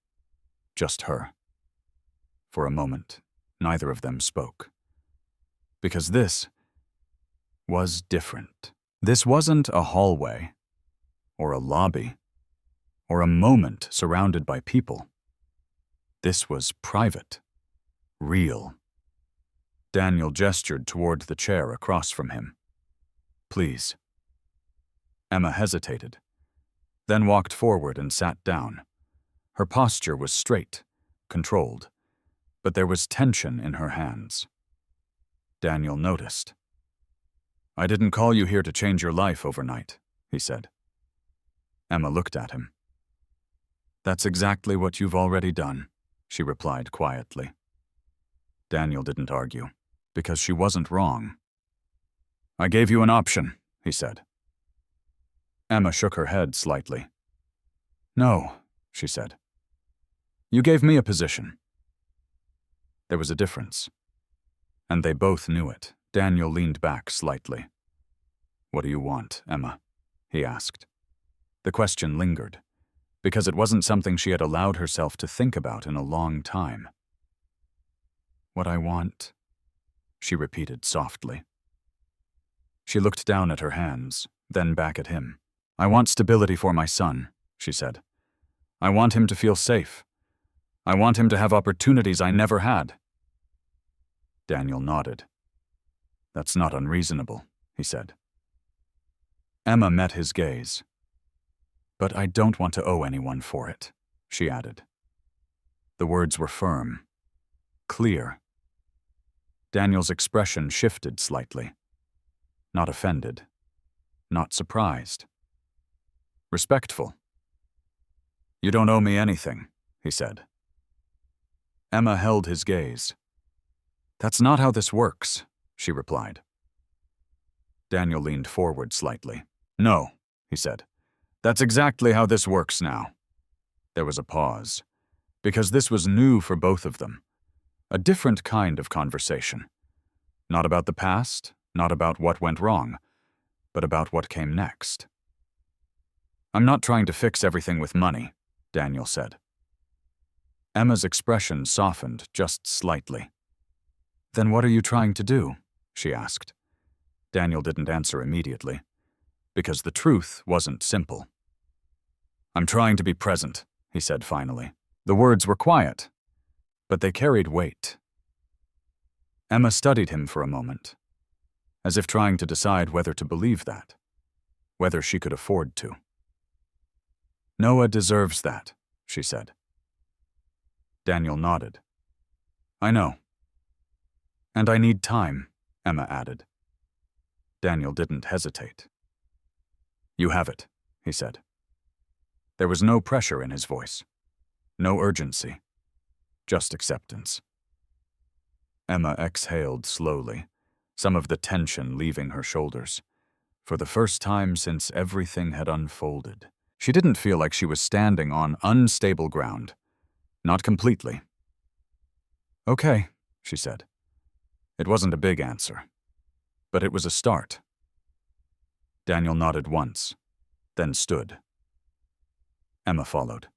just her. For a moment, neither of them spoke. Because this was different. This wasn't a hallway, or a lobby, or a moment surrounded by people. This was private, real. Daniel gestured toward the chair across from him. "Please." Emma hesitated, then walked forward and sat down. Her posture was straight, controlled, but there was tension in her hands. Daniel noticed. "I didn't call you here to change your life overnight," he said. Emma looked at him. "That's exactly what you've already done," she replied quietly. Daniel didn't argue, because she wasn't wrong. "I gave you an option," he said. Emma shook her head slightly. "No," she said. "You gave me a position." There was a difference, and they both knew it. Daniel leaned back slightly. "What do you want, Emma?" he asked. The question lingered, because it wasn't something she had allowed herself to think about in a long time. "What I want," she repeated softly. She looked down at her hands, then back at him. I want stability for my son, she said. I want him to feel safe. I want him to have opportunities I never had. Daniel nodded. That's not unreasonable, he said. Emma met his gaze. But I don't want to owe anyone for it, she added. The words were firm, clear. Daniel's expression shifted slightly. Not offended, not surprised. Respectful. You don't owe me anything, he said. Emma held his gaze. That's not how this works, she replied. Daniel leaned forward slightly. No, he said. That's exactly how this works now. There was a pause, because this was new for both of them. A different kind of conversation. Not about the past, not about what went wrong, but about what came next. I'm not trying to fix everything with money, Daniel said. Emma's expression softened just slightly. Then what are you trying to do? She asked. Daniel didn't answer immediately, because the truth wasn't simple. I'm trying to be present, he said finally. The words were quiet, but they carried weight. Emma studied him for a moment, as if trying to decide whether to believe that, whether she could afford to. Noah deserves that, she said. Daniel nodded. I know. And I need time, Emma added. Daniel didn't hesitate. You have it, he said. There was no pressure in his voice, no urgency, just acceptance. Emma exhaled slowly, some of the tension leaving her shoulders. For the first time since everything had unfolded, she didn't feel like she was standing on unstable ground. Not completely. Okay, she said. It wasn't a big answer, but it was a start. Daniel nodded once, then stood. Emma followed.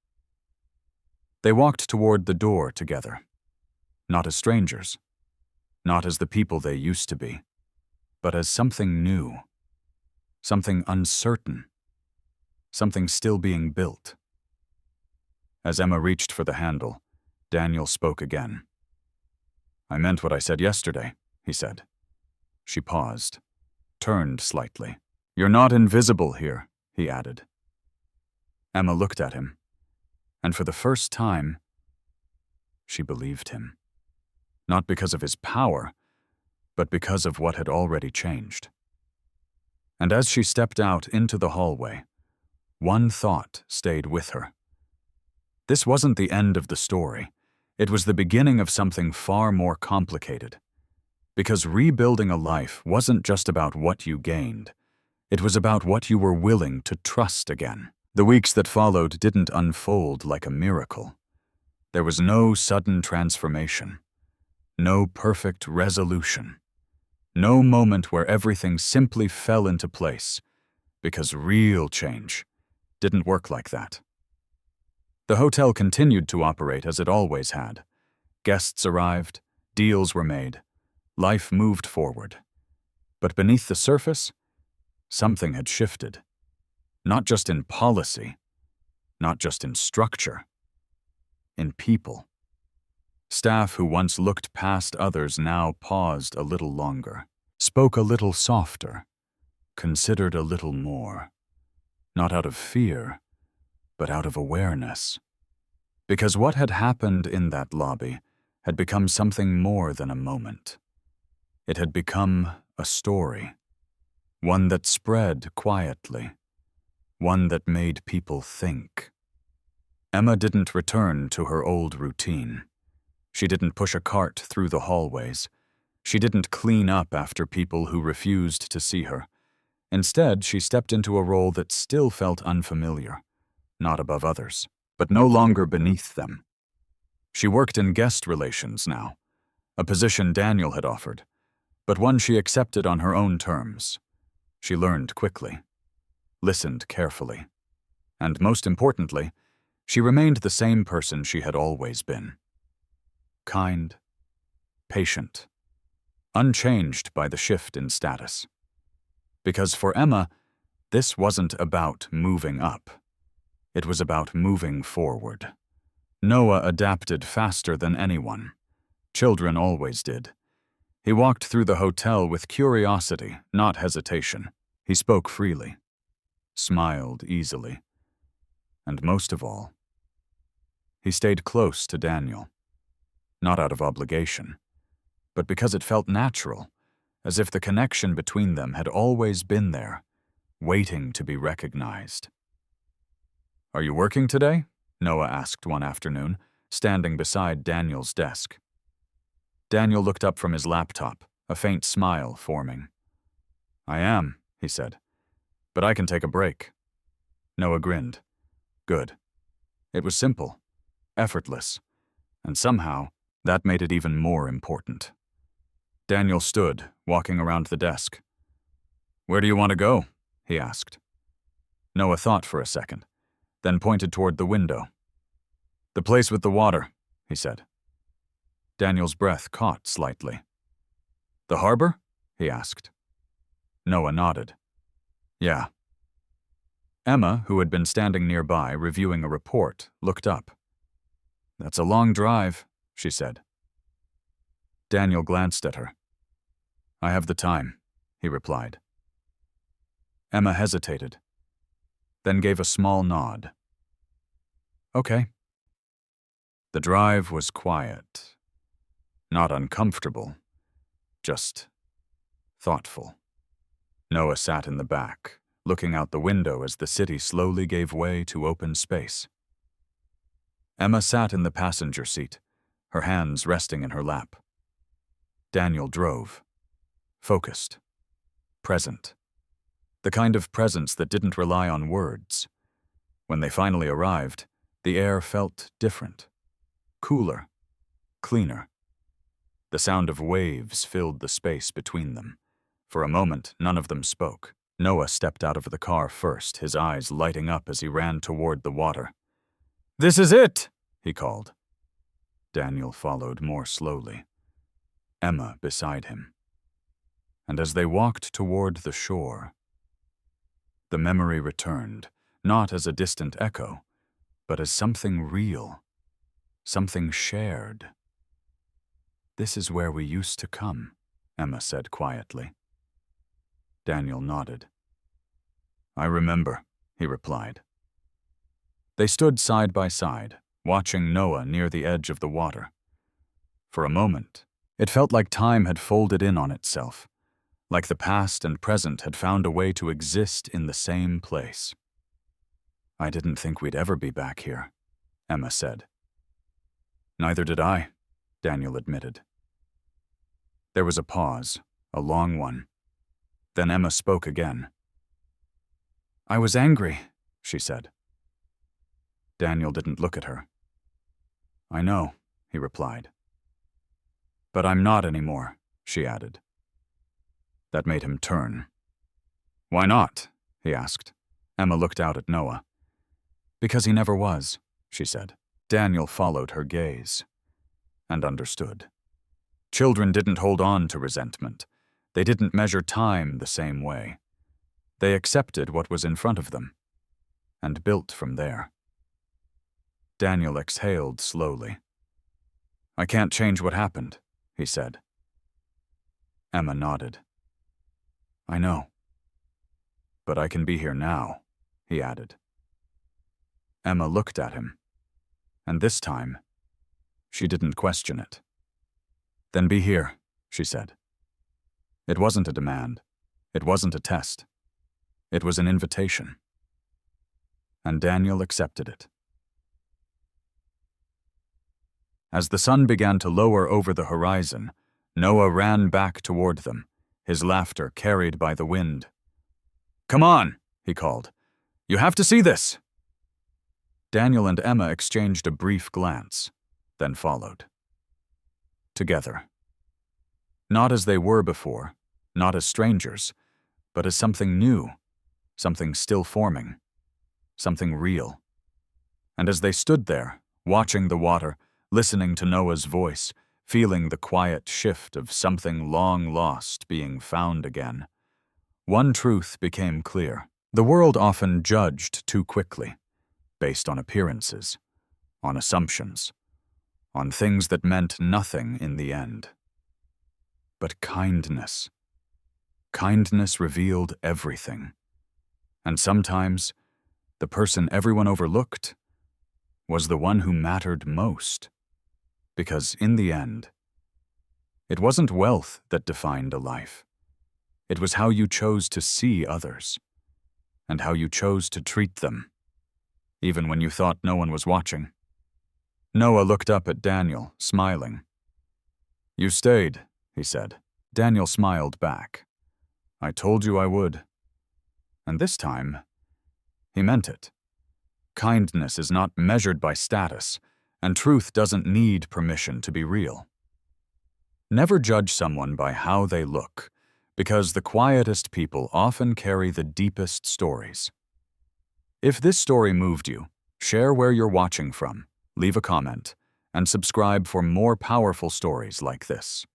They walked toward the door together, not as strangers, not as the people they used to be, but as something new, something uncertain, something still being built. As Emma reached for the handle, Daniel spoke again. I meant what I said yesterday, he said. She paused, turned slightly. You're not invisible here, he added. Emma looked at him, and for the first time, she believed him. Not because of his power, but because of what had already changed. And as she stepped out into the hallway, one thought stayed with her. This wasn't the end of the story. It was the beginning of something far more complicated. Because rebuilding a life wasn't just about what you gained. It was about what you were willing to trust again. The weeks that followed didn't unfold like a miracle. There was no sudden transformation, no perfect resolution, no moment where everything simply fell into place, because real change didn't work like that. The hotel continued to operate as it always had. Guests arrived, deals were made, life moved forward. But beneath the surface, something had shifted. Not just in policy, not just in structure, in people. Staff who once looked past others now paused a little longer, spoke a little softer, considered a little more. Not out of fear, but out of awareness. Because what had happened in that lobby had become something more than a moment. It had become a story, one that spread quietly, one that made people think. Emma didn't return to her old routine. She didn't push a cart through the hallways. She didn't clean up after people who refused to see her. Instead, she stepped into a role that still felt unfamiliar, not above others, but no longer beneath them. She worked in guest relations now, a position Daniel had offered, but one she accepted on her own terms. She learned quickly, listened carefully, and most importantly, she remained the same person she had always been. Kind, patient, unchanged by the shift in status. Because for Emma, this wasn't about moving up. It was about moving forward. Noah adapted faster than anyone. Children always did. He walked through the hotel with curiosity, not hesitation. He spoke freely, smiled easily, and most of all, he stayed close to Daniel. Not out of obligation, but because it felt natural, as if the connection between them had always been there, waiting to be recognized. "Are you working today?" Noah asked one afternoon, standing beside Daniel's desk. Daniel looked up from his laptop, a faint smile forming. "I am," he said, "but I can take a break." Noah grinned. Good. It was simple, effortless, and somehow that made it even more important. Daniel stood, walking around the desk. "Where do you want to go?" he asked. Noah thought for a second, then pointed toward the window. "The place with the water," he said. Daniel's breath caught slightly. "The harbor?" he asked. Noah nodded. "Yeah." Emma, who had been standing nearby reviewing a report, looked up. "That's a long drive," she said. Daniel glanced at her. "I have the time," he replied. Emma hesitated, then gave a small nod. "Okay." The drive was quiet. Not uncomfortable, just thoughtful. Noah sat in the back, looking out the window as the city slowly gave way to open space. Emma sat in the passenger seat, her hands resting in her lap. Daniel drove, focused, present. The kind of presence that didn't rely on words. When they finally arrived, the air felt different, cooler, cleaner. The sound of waves filled the space between them. For a moment, none of them spoke. Noah stepped out of the car first, his eyes lighting up as he ran toward the water. "This is it!" he called. Daniel followed more slowly, Emma beside him. And as they walked toward the shore, the memory returned, not as a distant echo, but as something real, something shared. "This is where we used to come," Emma said quietly. Daniel nodded. "I remember," he replied. They stood side by side, watching Noah near the edge of the water. For a moment, it felt like time had folded in on itself, like the past and present had found a way to exist in the same place. "I didn't think we'd ever be back here," Emma said. "Neither did I," Daniel admitted. There was a pause, a long one. Then Emma spoke again. "I was angry," she said. Daniel didn't look at her. "I know," he replied. "But I'm not anymore," she added. That made him turn. "Why not?" he asked. Emma looked out at Noah. "Because he never was," she said. Daniel followed her gaze and understood. Children didn't hold on to resentment. They didn't measure time the same way. They accepted what was in front of them and built from there. Daniel exhaled slowly. "I can't change what happened," he said. Emma nodded. "I know. But I can be here now," he added. Emma looked at him, and this time, she didn't question it. "Then be here," she said. It wasn't a demand. It wasn't a test. It was an invitation. And Daniel accepted it. As the sun began to lower over the horizon, Noah ran back toward them, his laughter carried by the wind. "Come on," he called. "You have to see this." Daniel and Emma exchanged a brief glance, then followed. Together. Not as they were before, not as strangers, but as something new, something still forming, something real. And as they stood there, watching the water, listening to Noah's voice, feeling the quiet shift of something long lost being found again. One truth became clear. The world often judged too quickly, based on appearances, on assumptions, on things that meant nothing in the end. But kindness revealed everything. And sometimes, the person everyone overlooked was the one who mattered most. Because in the end, it wasn't wealth that defined a life. It was how you chose to see others, and how you chose to treat them, even when you thought no one was watching. Noah looked up at Daniel, smiling. "You stayed," he said. Daniel smiled back. "I told you I would." And this time, he meant it. Kindness is not measured by status, and truth doesn't need permission to be real. Never judge someone by how they look, because the quietest people often carry the deepest stories. If this story moved you, share where you're watching from, leave a comment, and subscribe for more powerful stories like this.